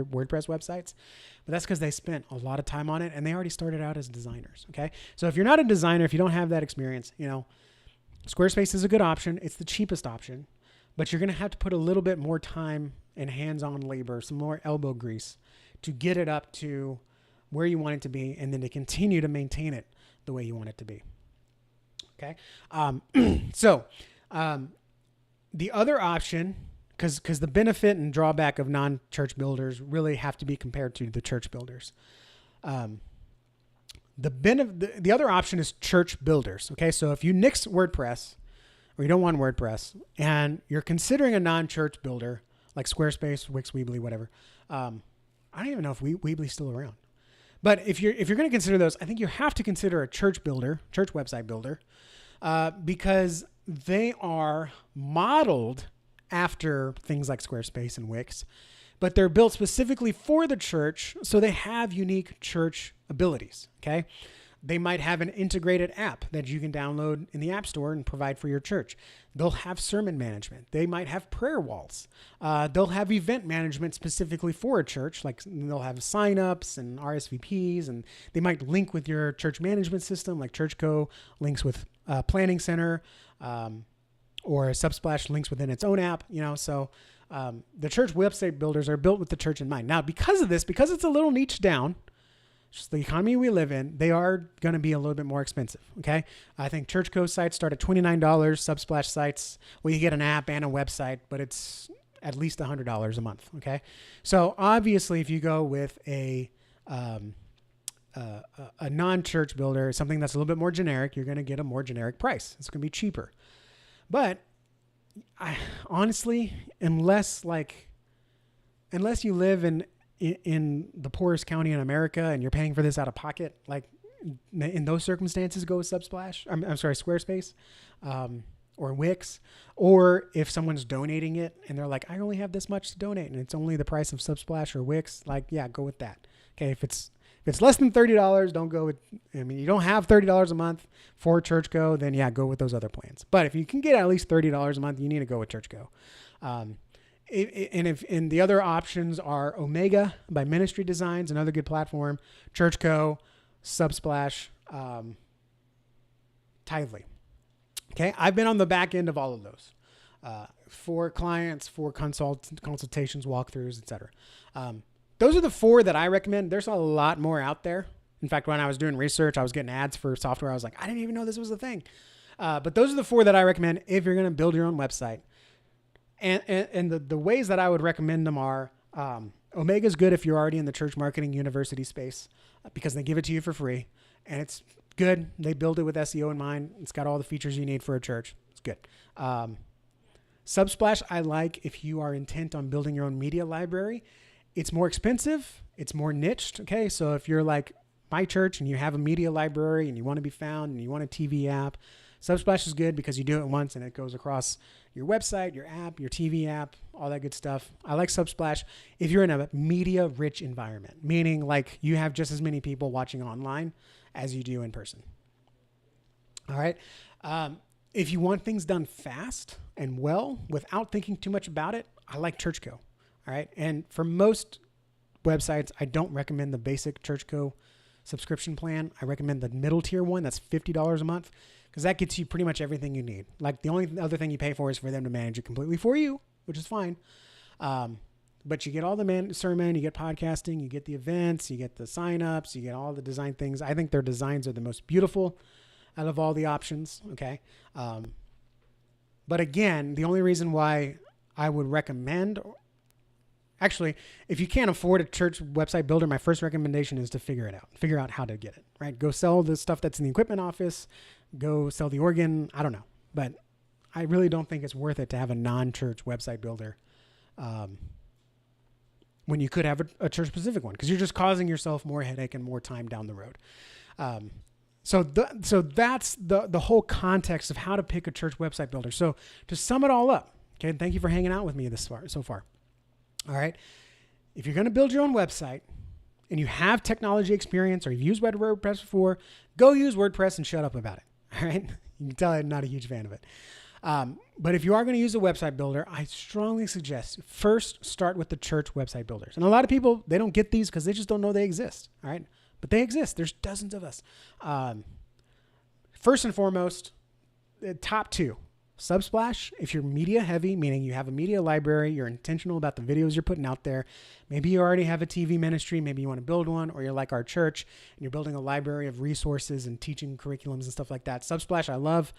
WordPress websites. But that's because they spent a lot of time on it and they already started out as designers. Okay. So if you're not a designer, if you don't have that experience, Squarespace is a good option. It's the cheapest option, but you're going to have to put a little bit more time and hands-on labor, some more elbow grease to get it up to where you want it to be, and then to continue to maintain it the way you want it to be. Okay. The other option, because the benefit and drawback of non-church builders really have to be compared to the church builders. The other option is church builders. Okay. So if you nix WordPress or you don't want WordPress and you're considering a non-church builder like Squarespace, Wix, Weebly, whatever. I don't even know if Weebly's still around. But if you're going to consider those, I think you have to consider a church website builder, because they are modeled after things like Squarespace and Wix, but they're built specifically for the church, so they have unique church abilities. Okay. They might have an integrated app that you can download in the App Store and provide for your church. They'll have sermon management. They might have prayer walls. They'll have event management specifically for a church. Like they'll have signups and RSVPs, and they might link with your church management system, like ChurchCo links with Planning Center, or Subsplash links within its own app. So the church website builders are built with the church in mind. Now, because of this, because it's a little niche down, just the economy we live in, they are going to be a little bit more expensive. Okay. I think ChurchCo sites start at $29. Subsplash sites, well, you get an app and a website, but it's at least $100 a month. Okay. So obviously if you go with a non-church builder, something that's a little bit more generic, you're going to get a more generic price. It's going to be cheaper. But I honestly, unless you live in the poorest county in America and you're paying for this out of pocket, like in those circumstances, go with Subsplash. I'm sorry, Squarespace, or Wix, or if someone's donating it and they're like, I only have this much to donate and it's only the price of Subsplash or Wix, like, yeah, go with that. Okay. If it's less than $30, don't go with, you don't have $30 a month for ChurchGo, then yeah, go with those other plans. But if you can get at least $30 a month, you need to go with ChurchGo. And the other options are Omega by Ministry Designs, another good platform, ChurchGo, Subsplash, Tithely. Okay, I've been on the back end of all of those for clients, for consultations, walkthroughs, etc. Those are the 4 that I recommend. There's a lot more out there. In fact, when I was doing research, I was getting ads for software. I was like, I didn't even know this was a thing. But those are the 4 that I recommend if you're going to build your own website. And the ways that I would recommend them are, Omega is good if you're already in the church marketing university space because they give it to you for free and it's good. They build it with SEO in mind. It's got all the features you need for a church. It's good. Subsplash, I like if you are intent on building your own media library. It's more expensive. It's more niched. Okay. So if you're like my church and you have a media library and you want to be found and you want a TV app, Subsplash is good because you do it once and it goes across your website, your app, your TV app, all that good stuff. I like Subsplash if you're in a media rich environment, meaning like you have just as many people watching online as you do in person. All right. If you want things done fast and well without thinking too much about it, I like ChurchGo. All right. And for most websites, I don't recommend the basic ChurchGo subscription plan. I recommend the middle tier one. That's $50 a month because that gets you pretty much everything you need. Like the only other thing you pay for is for them to manage it completely for you, which is fine. But you get all the sermon, you get podcasting, you get the events, you get the signups, you get all the design things. I think their designs are the most beautiful out of all the options. Okay. But again, the only reason why I would recommend, actually, if you can't afford a church website builder, my first recommendation is to figure it out. Figure out how to get it, right? Go sell the stuff that's in the equipment office. Go sell the organ. I don't know. But I really don't think it's worth it to have a non-church website builder when you could have a church-specific one because you're just causing yourself more headache and more time down the road. So that's the whole context of how to pick a church website builder. So to sum it all up, okay, and thank you for hanging out with me so far. All right. If you're going to build your own website and you have technology experience or you've used WordPress before, go use WordPress and shut up about it. All right. You can tell I'm not a huge fan of it. But if you are going to use a website builder, I strongly suggest first start with the church website builders. And a lot of people, they don't get these because they just don't know they exist. All right. But they exist. There's dozens of us. First and foremost, the top 2. Subsplash, if you're media heavy, meaning you have a media library, you're intentional about the videos you're putting out there. Maybe you already have a TV ministry, maybe you want to build one, or you're like our church and you're building a library of resources and teaching curriculums and stuff like that. Subsplash, I love.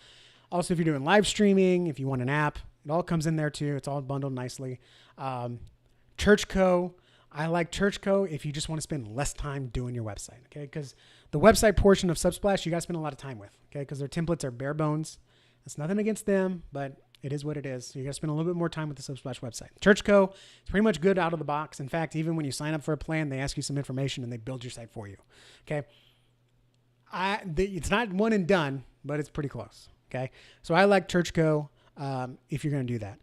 Also, if you're doing live streaming, if you want an app, it all comes in there too. It's all bundled nicely. ChurchGo, I like ChurchGo if you just want to spend less time doing your website, okay? Because the website portion of Subsplash, you got to spend a lot of time with, okay? Because their templates are bare bones. It's nothing against them, but it is what it is. So you got to spend a little bit more time with the Subsplash website. ChurchGo is pretty much good out of the box. In fact, even when you sign up for a plan, they ask you some information and they build your site for you. Okay. It's not one and done, but it's pretty close. Okay. So I like ChurchGo if you're going to do that.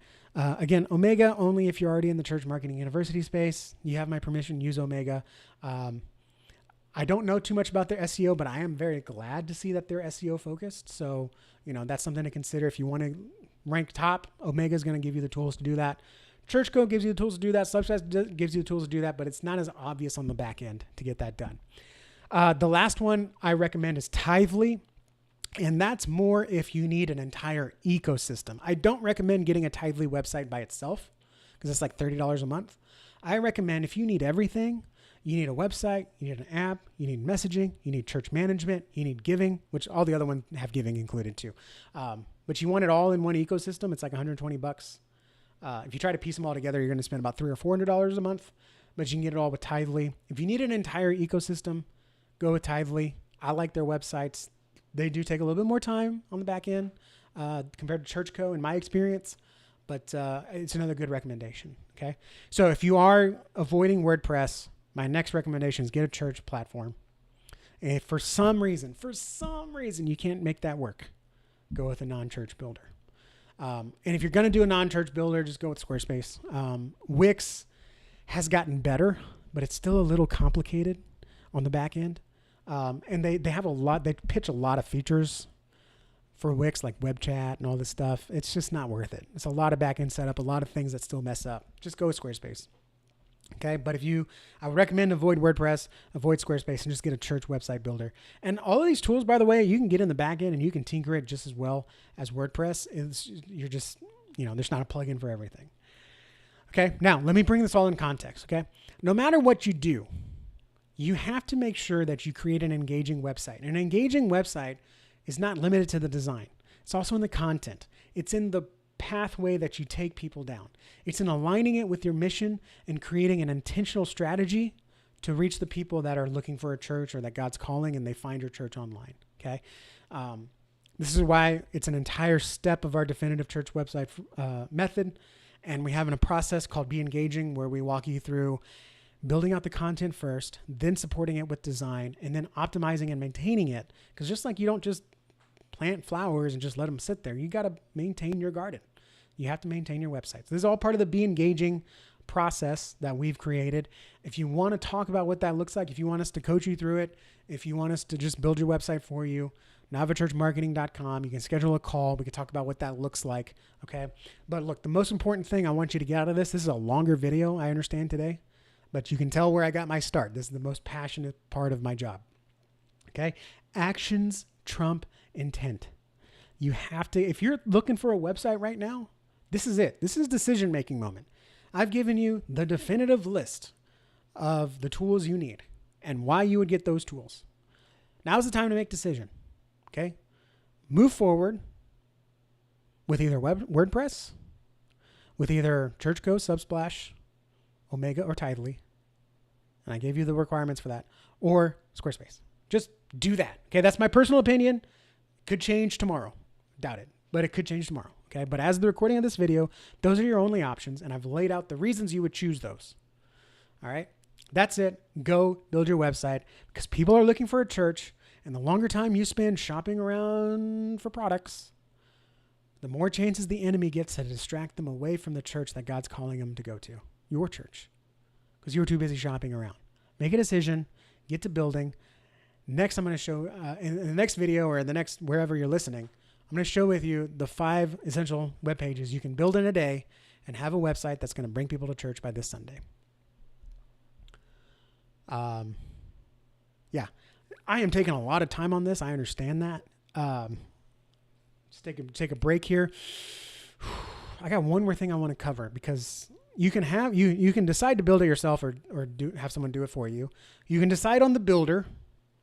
Again, Omega only if you're already in the church marketing university space. You have my permission, use Omega. I don't know too much about their SEO, but I am very glad to see that they're SEO focused. So, that's something to consider. If you want to rank top, Omega is going to give you the tools to do that. ChurchGo gives you the tools to do that. Subsplash gives you the tools to do that, but it's not as obvious on the back end to get that done. The last one I recommend is Tithely. And that's more if you need an entire ecosystem. I don't recommend getting a Tithely website by itself because it's like $30 a month. I recommend if you need everything, you need a website, you need an app, you need messaging, you need church management, you need giving, which all the other ones have giving included too. But you want it all in one ecosystem. It's like $120. If you try to piece them all together, you're going to spend about $300 or $400 a month, but you can get it all with Tithely. If you need an entire ecosystem, go with Tithely. I like their websites. They do take a little bit more time on the back end compared to ChurchGo in my experience. but it's another good recommendation. Okay. So if you are avoiding WordPress, my next recommendation is get a church platform. And if for some reason you can't make that work, go with a non-church builder. And if you're going to do a non-church builder, just go with Squarespace. Wix has gotten better, but it's still a little complicated on the back end. And they have they pitch a lot of features for Wix, like web chat and all this stuff. It's just not worth it. It's a lot of back end setup, a lot of things that still mess up. Just go with Squarespace. Okay. But I would recommend avoid WordPress, avoid Squarespace, and just get a church website builder. And all of these tools, by the way, you can get in the back end and you can tinker it just as well as WordPress. You're just, there's not a plugin for everything. Okay. Now let me bring this all in context. Okay. No matter what you do, you have to make sure that you create an engaging website. An engaging website is not limited to the design. It's also in the content. It's in the pathway that you take people down. It's in aligning it with your mission and creating an intentional strategy to reach the people that are looking for a church or that God's calling and they find your church online. Okay. This is why it's an entire step of our definitive church website method. And we have a process called Be Engaging, where we walk you through building out the content first, then supporting it with design, and then optimizing and maintaining it. Because just like you don't just plant flowers and just let them sit there, you got to maintain your garden. You have to maintain your website. So this is all part of the Be Engaging process that we've created. If you want to talk about what that looks like, if you want us to coach you through it, if you want us to just build your website for you, NavaChurchMarketing.com. You can schedule a call. We can talk about what that looks like. Okay. But look, the most important thing I want you to get out of this is a longer video, I understand today, but you can tell where I got my start. This is the most passionate part of my job. Okay. Actions trump intent. You have to, if you're looking for a website right now, this is it. This is decision-making moment. I've given you the definitive list of the tools you need and why you would get those tools. Now's the time to make decision. Okay. Move forward with either WordPress, with either ChurchGo, Subsplash, Omega, or Tidely. And I gave you the requirements for that, or Squarespace. Just do that. Okay. That's my personal opinion. Could change tomorrow. Doubt it, but it could change tomorrow. Okay. But as the recording of this video, those are your only options. And I've laid out the reasons you would choose those. All right. That's it. Go build your website, because people are looking for a church. And the longer time you spend shopping around for products, the more chances the enemy gets to distract them away from the church that God's calling them to go to, your church, because you were too busy shopping around. Make a decision, get to building. Next, I'm going to show in the next video, or in the next, wherever you're listening, I'm going to show with you the 5 essential web pages you can build in a day and have a website that's going to bring people to church by this Sunday. Yeah. I am taking a lot of time on this. I understand that. Just take a break here. I got one more thing I want to cover, because you can have, you can decide to build it yourself, or have someone do it for you. You can decide on the builder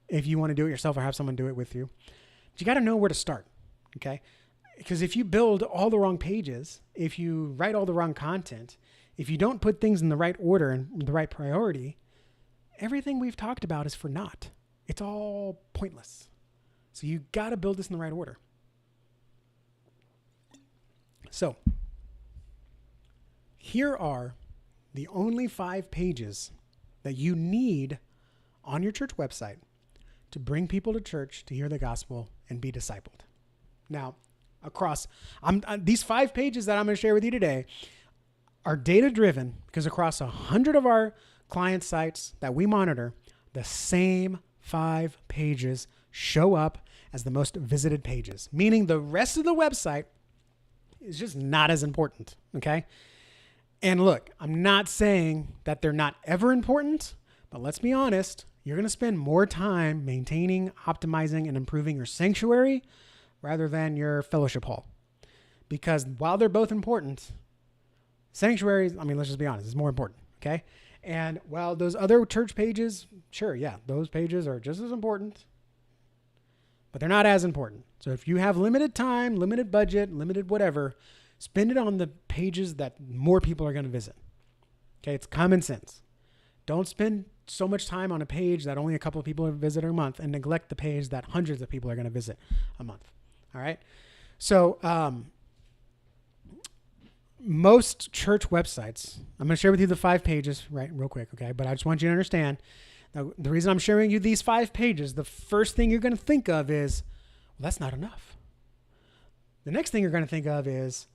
if you want to do it yourself or have someone do it with you. But you got to know where to start. Okay. Because if you build all the wrong pages, if you write all the wrong content, if you don't put things in the right order and the right priority, everything we've talked about is for naught. It's all pointless. So you got to build this in the right order. So here are the only 5 pages that you need on your church website to bring people to church to hear the gospel and be discipled. Now, across these 5 pages that I'm going to share with you today are data driven, because across 100 of our client sites that we monitor, the same 5 pages show up as the most visited pages, meaning the rest of the website is just not as important. Okay. And look, I'm not saying that they're not ever important, but let's be honest, you're going to spend more time maintaining, optimizing, and improving your sanctuary rather than your fellowship hall. Because while they're both important, sanctuaries, I mean, let's just be honest, is more important. Okay. And while those other church pages, sure, yeah, those pages are just as important, but they're not as important. So if you have limited time, limited budget, limited whatever, spend it on the pages that more people are going to visit. Okay, it's common sense. Don't spend so much time on a page that only a couple of people visit a month and neglect the page that hundreds of people are going to visit a month. All right. So most church websites, I'm going to share with you the 5 pages, right, real quick, okay? But I just want you to understand, now, the reason I'm sharing you these 5 pages, the first thing you're going to think of is, well, that's not enough. The next thing you're going to think of is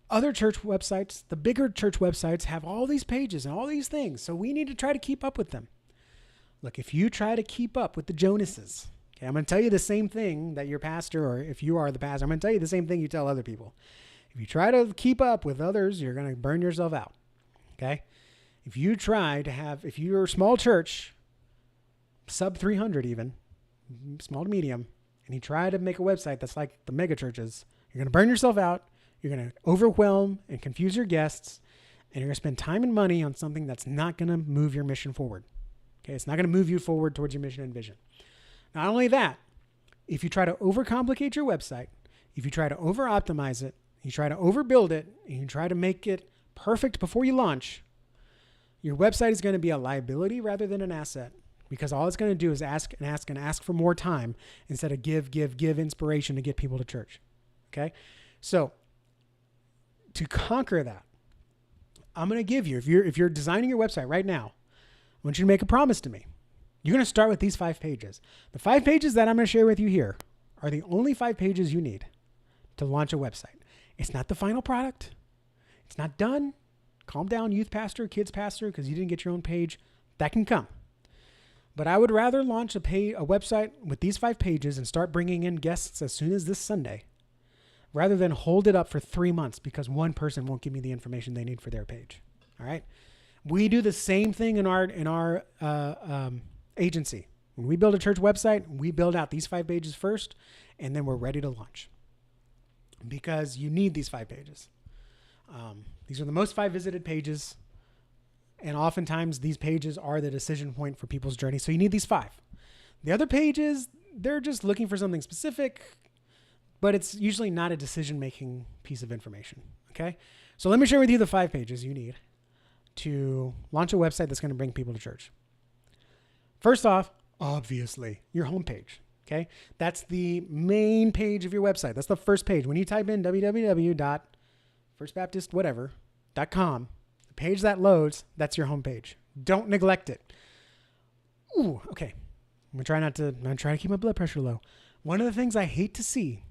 other church websites, the bigger church websites have all these pages and all these things, so we need to try to keep up with them. Look, if you try to keep up with the Jonases, okay, I'm going to tell you the same thing that your pastor, or if you are the pastor, I'm going to tell you the same thing you tell other people. If you try to keep up with others, you're going to burn yourself out, okay? If you're a small church, sub 300 even, small to medium, and you try to make a website that's like the mega churches, you're going to burn yourself out, you're going to overwhelm and confuse your guests, and you're going to spend time and money on something that's not going to move your mission forward. Okay, it's not going to move you forward towards your mission and vision. Not only that, if you try to overcomplicate your website, if you try to over-optimize it, you try to overbuild it, and you try to make it perfect before you launch, your website is going to be a liability rather than an asset, because all it's going to do is ask for more time instead of give inspiration to get people to church. Okay? So to conquer that, I'm going to give you, if you're designing your website right now, I want you to make a promise to me. You're going to start with these 5 pages. The 5 pages that I'm going to share with you here are the only 5 pages you need to launch a website. It's not the final product. It's not done. Calm down, youth pastor, kids pastor, because you didn't get your own page. That can come. But I would rather launch a website with these 5 pages and start bringing in guests as soon as this Sunday, rather than hold it up for 3 months because one person won't give me the information they need for their page. All right. We do the same thing in our agency. When we build a church website, we build out these 5 pages first, and then we're ready to launch, because you need these 5 pages. These are the most visited pages. And oftentimes these pages are the decision point for people's journey. So you need these 5. The other pages, they're just looking for something specific, but it's usually not a decision-making piece of information. Okay. So let me share with you the 5 pages you need to launch a website that's going to bring people to church. First off, obviously, your homepage. Okay. That's the main page of your website. That's the first page. When you type in www.firstbaptist.com, page that loads, that's your homepage. Don't neglect it. Ooh, okay. I'm gonna try to keep my blood pressure low. One of the things I hate to see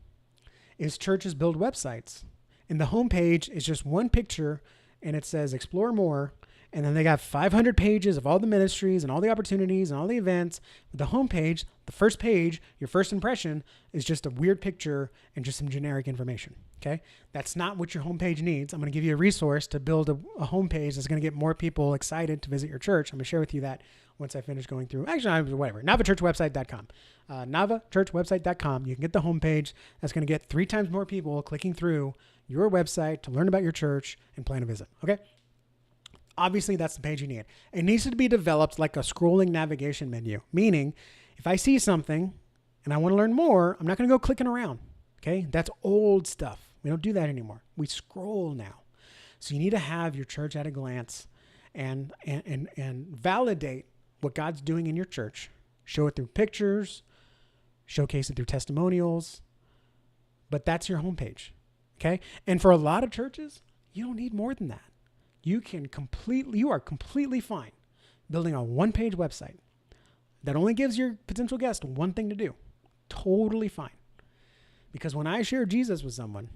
is churches build websites, and the homepage is just one picture, and it says explore more, and then they got 500 pages of all the ministries and all the opportunities and all the events. But the homepage, the first page, your first impression, is just a weird picture and just some generic information. Okay, that's not what your homepage needs. I'm going to give you a resource to build a homepage that's going to get more people excited to visit your church. I'm going to share with you that once I finish going through. Actually, whatever. NavaChurchWebsite.com. NavaChurchWebsite.com. You can get the homepage that's going to get 3 times more people clicking through your website to learn about your church and plan a visit. Okay. Obviously, that's the page you need. It needs to be developed like a scrolling navigation menu, meaning if I see something and I want to learn more, I'm not going to go clicking around. Okay. That's old stuff. We don't do that anymore. We scroll now. So you need to have your church at a glance and validate what God's doing in your church. Show it through pictures, showcase it through testimonials, but that's your homepage. Okay. And for a lot of churches, you don't need more than that. You are completely fine building a 1-page website that only gives your potential guest one thing to do. Totally fine. Because when I share Jesus with someone,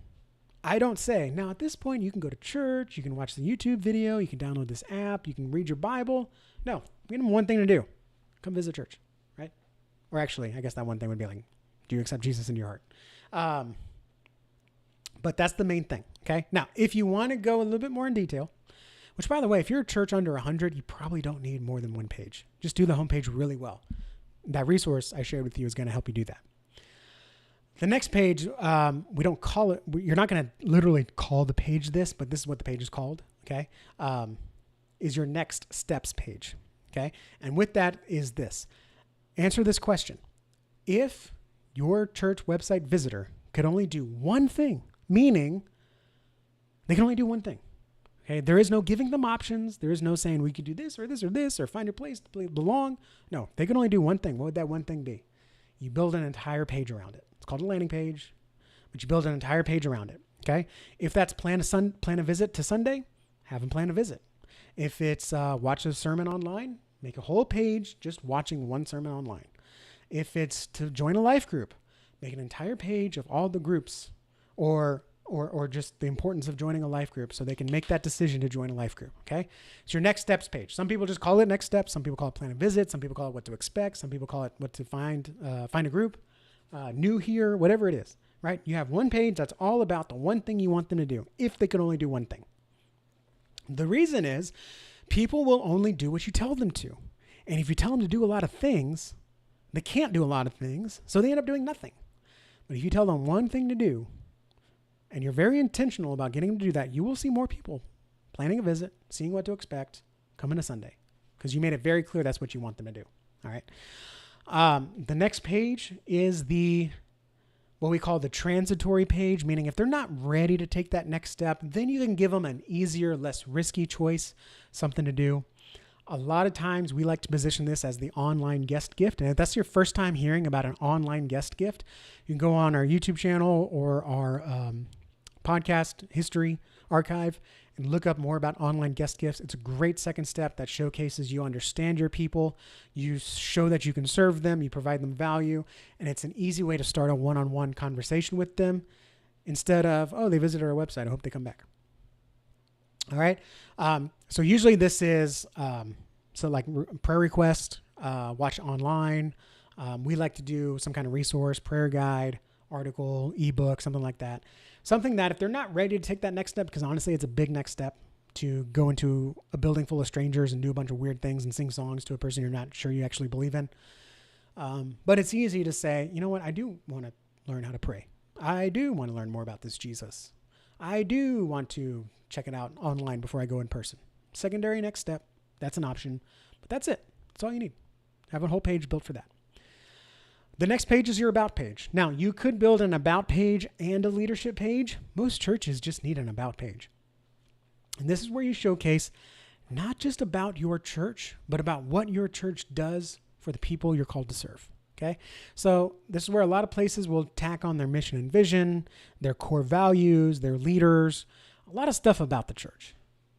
I don't say, now at this point you can go to church, you can watch the YouTube video, you can download this app, you can read your Bible. No, we give them one thing to do. Come visit church, right? Or actually, I guess that one thing would be like, do you accept Jesus in your heart? But that's the main thing, okay? Now, if you want to go a little bit more in detail, which by the way, if you're a church under 100, you probably don't need more than 1 page. Just do the homepage really well. That resource I shared with you is going to help you do that. The next page, we don't call it, you're not going to literally call the page this, but this is what the page is called, okay? Is your next steps page, okay? And with that is this. Answer this question. If your church website visitor could only do one thing, meaning they can only do one thing, okay? There is no giving them options. There is no saying we could do this or this or this or find your place to belong. No, they can only do one thing. What would that one thing be? You build an entire page around it. It's called a landing page, but you build an entire page around it. Okay. If that's plan a visit to Sunday, have them plan a visit. If it's watch a sermon online, make a whole page just watching one sermon online. If it's to join a life group, make an entire page of all the groups or just the importance of joining a life group so they can make that decision to join a life group. Okay. It's your next steps page. Some people just call it next steps. Some people call it plan a visit. Some people call it what to expect. Some people call it what to find a group, new here, whatever it is, right? You have one page that's all about the one thing you want them to do if they could only do one thing. The reason is people will only do what you tell them to. And if you tell them to do a lot of things, they can't do a lot of things, so they end up doing nothing. But if you tell them one thing to do, and you're very intentional about getting them to do that, you will see more people planning a visit, seeing what to expect, coming to Sunday, because you made it very clear that's what you want them to do. All right. The next page is what we call the transitory page, meaning if they're not ready to take that next step, then you can give them an easier, less risky choice, something to do. A lot of times we like to position this as the online guest gift. And if that's your first time hearing about an online guest gift, you can go on our YouTube channel or our podcast history archive and look up more about online guest gifts. It's a great second step that showcases you understand your people. You show that you can serve them. You provide them value. And it's an easy way to start a one-on-one conversation with them instead of, oh, they visited our website, I hope they come back. All right. So usually this is, like prayer request, watch online. We like to do some kind of resource, prayer guide, article, ebook, something like that. Something that if they're not ready to take that next step, because honestly, it's a big next step to go into a building full of strangers and do a bunch of weird things and sing songs to a person you're not sure you actually believe in. But it's easy to say, you know what? I do want to learn how to pray. I do want to learn more about this Jesus. I do want to check it out online before I go in person. Secondary next step. That's an option, but that's it. That's all you need. Have a whole page built for that. The next page is your about page. Now, you could build an about page and a leadership page. Most churches just need an about page. And this is where you showcase not just about your church, but about what your church does for the people you're called to serve. Okay. So this is where a lot of places will tack on their mission and vision, their core values, their leaders, a lot of stuff about the church.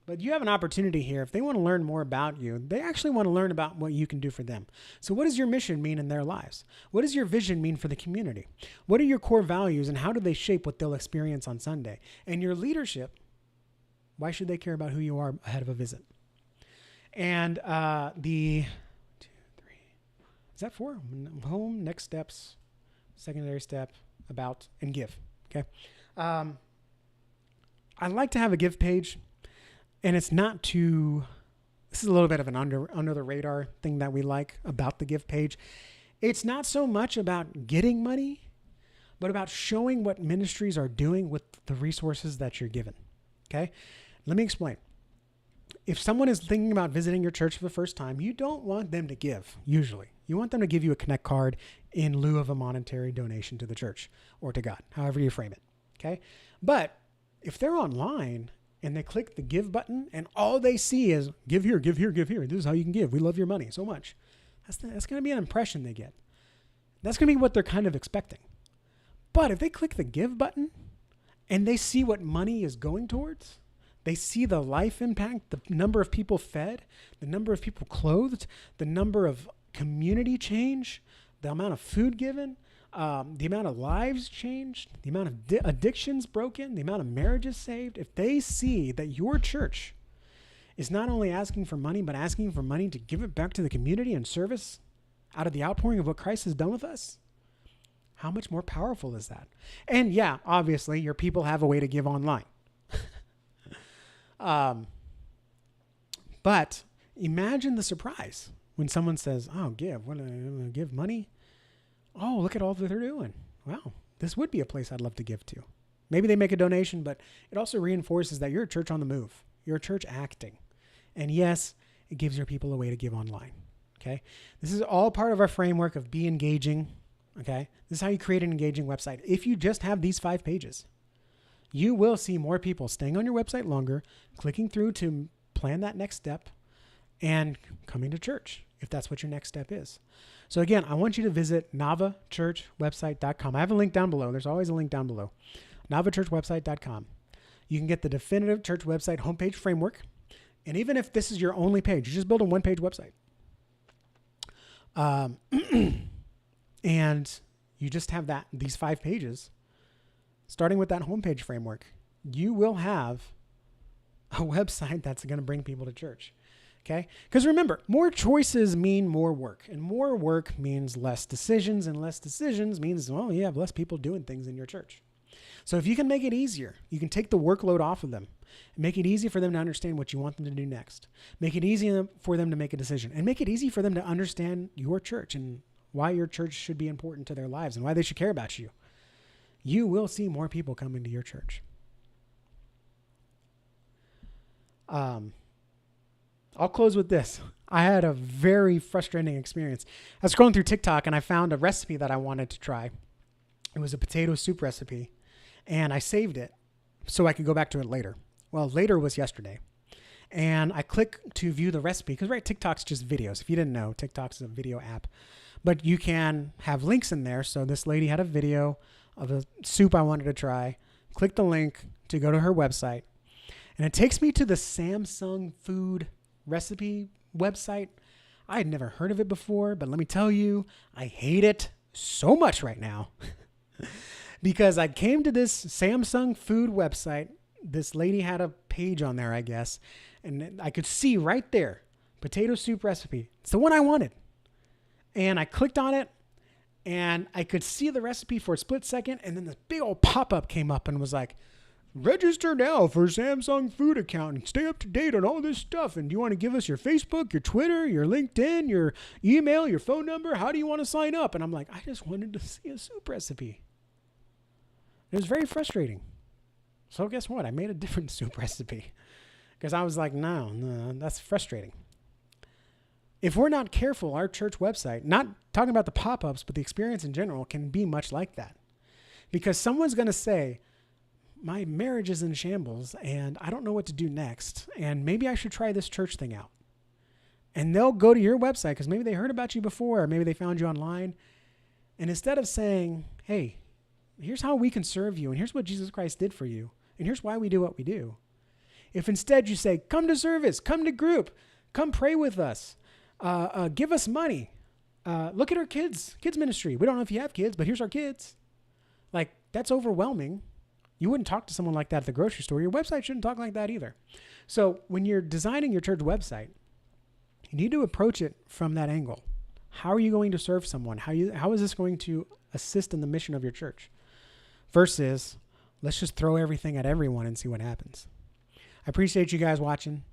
But you have an opportunity here. If they want to learn more about you, they actually want to learn about what you can do for them. So what does your mission mean in their lives? What does your vision mean for the community? What are your core values and how do they shape what they'll experience on Sunday? And your leadership, why should they care about who you are ahead of a visit? And is that 4? Home, next steps, secondary step, about, and give. Okay. I like to have a give page. And it's not too, this is a little bit of an under the radar thing that we like about the give page. It's not so much about getting money, but about showing what ministries are doing with the resources that you're given. Okay. Let me explain. If someone is thinking about visiting your church for the first time, you don't want them to give, usually. You want them to give you a Connect card in lieu of a monetary donation to the church or to God, however you frame it. Okay. But if they're online and they click the give button and all they see is give here, give here, give here. This is how you can give. We love your money so much. That's going to be an impression they get. That's going to be what they're kind of expecting. But if they click the give button and they see what money is going towards, they see the life impact, the number of people fed, the number of people clothed, the number of community change, the amount of food given, the amount of lives changed, the amount of addictions broken, the amount of marriages saved. If they see that your church is not only asking for money, but asking for money to give it back to the community and service out of the outpouring of what Christ has done with us, how much more powerful is that? And yeah, obviously your people have a way to give online. But imagine the surprise when someone says, oh, give, what, give money? Oh, look at all that they're doing. Wow, this would be a place I'd love to give to. Maybe they make a donation, but it also reinforces that you're a church on the move. You're a church acting. And yes, it gives your people a way to give online. Okay. This is all part of our framework of be engaging. Okay. This is how you create an engaging website. If you just have these 5 pages, you will see more people staying on your website longer, clicking through to plan that next step and coming to church, if that's what your next step is. So again, I want you to visit NavaChurchWebsite.com. I have a link down below. There's always a link down below. NavaChurchWebsite.com. You can get the Definitive Church Website homepage framework. And even if this is your only page, you just build a one-page website. And you just have these 5 pages. Starting with that homepage framework, you will have a website that's going to bring people to church. Okay? Because remember, more choices mean more work, and more work means less decisions, and less decisions means, well, you have less people doing things in your church. So if you can make it easier, you can take the workload off of them, make it easy for them to understand what you want them to do next, make it easy for them to make a decision, and make it easy for them to understand your church and why your church should be important to their lives and why they should care about you. You will see more people coming to your church. I'll close with this. I had a very frustrating experience. I was scrolling through TikTok and I found a recipe that I wanted to try. It was a potato soup recipe, and I saved it so I could go back to it later. Well, later was yesterday. And I click to view the recipe because, right, TikTok's just videos. If you didn't know, TikTok's a video app. But you can have links in there. So this lady had a video of a soup I wanted to try. Click the link to go to her website. And it takes me to the Samsung food recipe website. I had never heard of it before, but let me tell you, I hate it so much right now. Because I came to this Samsung food website. This lady had a page on there, I guess. And I could see right there, potato soup recipe. It's the one I wanted. And I clicked on it, and I could see the recipe for a split second. And then this big old pop-up came up and was like, register now for Samsung food account and stay up to date on all this stuff. And do you want to give us your Facebook, your Twitter, your LinkedIn, your email, your phone number? How do you want to sign up? And I'm like, I just wanted to see a soup recipe. It was very frustrating. So guess what? I made a different soup recipe because I was like, no, that's frustrating. If we're not careful, our church website, not talking about the pop-ups, but the experience in general, can be much like that. Because someone's going to say, my marriage is in shambles and I don't know what to do next. And maybe I should try this church thing out. And they'll go to your website because maybe they heard about you before, or maybe they found you online. And instead of saying, hey, here's how we can serve you, and here's what Jesus Christ did for you, and here's why we do what we do. If instead you say, come to service, come to group, come pray with us, give us money, look at our kids ministry. We don't know if you have kids, but here's our kids. Like, that's overwhelming. You wouldn't talk to someone like that at the grocery store. Your website shouldn't talk like that either. So when you're designing your church website, you need to approach it from that angle. How are you going to serve someone? How is this going to assist in the mission of your church? Versus, let's just throw everything at everyone and see what happens. I appreciate you guys watching.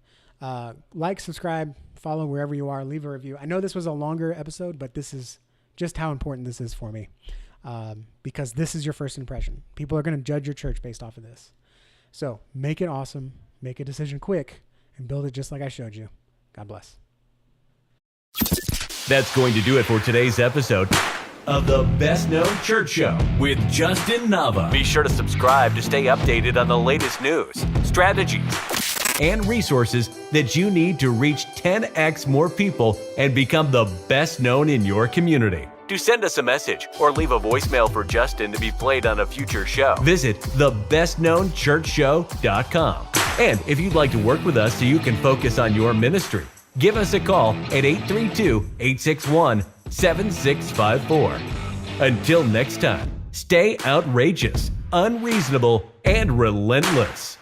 Like, subscribe, follow wherever you are, leave a review. I know this was a longer episode, but this is just how important this is for me. Because this is your first impression. People are going to judge your church based off of this. So make it awesome, make a decision quick, and build it just like I showed you. God bless. That's going to do it for today's episode of the Best Known Church Show with Justin Nava. Be sure to subscribe to stay updated on the latest news, strategies, and resources that you need to reach 10x more people and become the best known in your community. To send us a message or leave a voicemail for Justin to be played on a future show, visit thebestknownchurchshow.com. And if you'd like to work with us so you can focus on your ministry, give us a call at 832-861-7654. Until next time, stay outrageous, unreasonable, and relentless.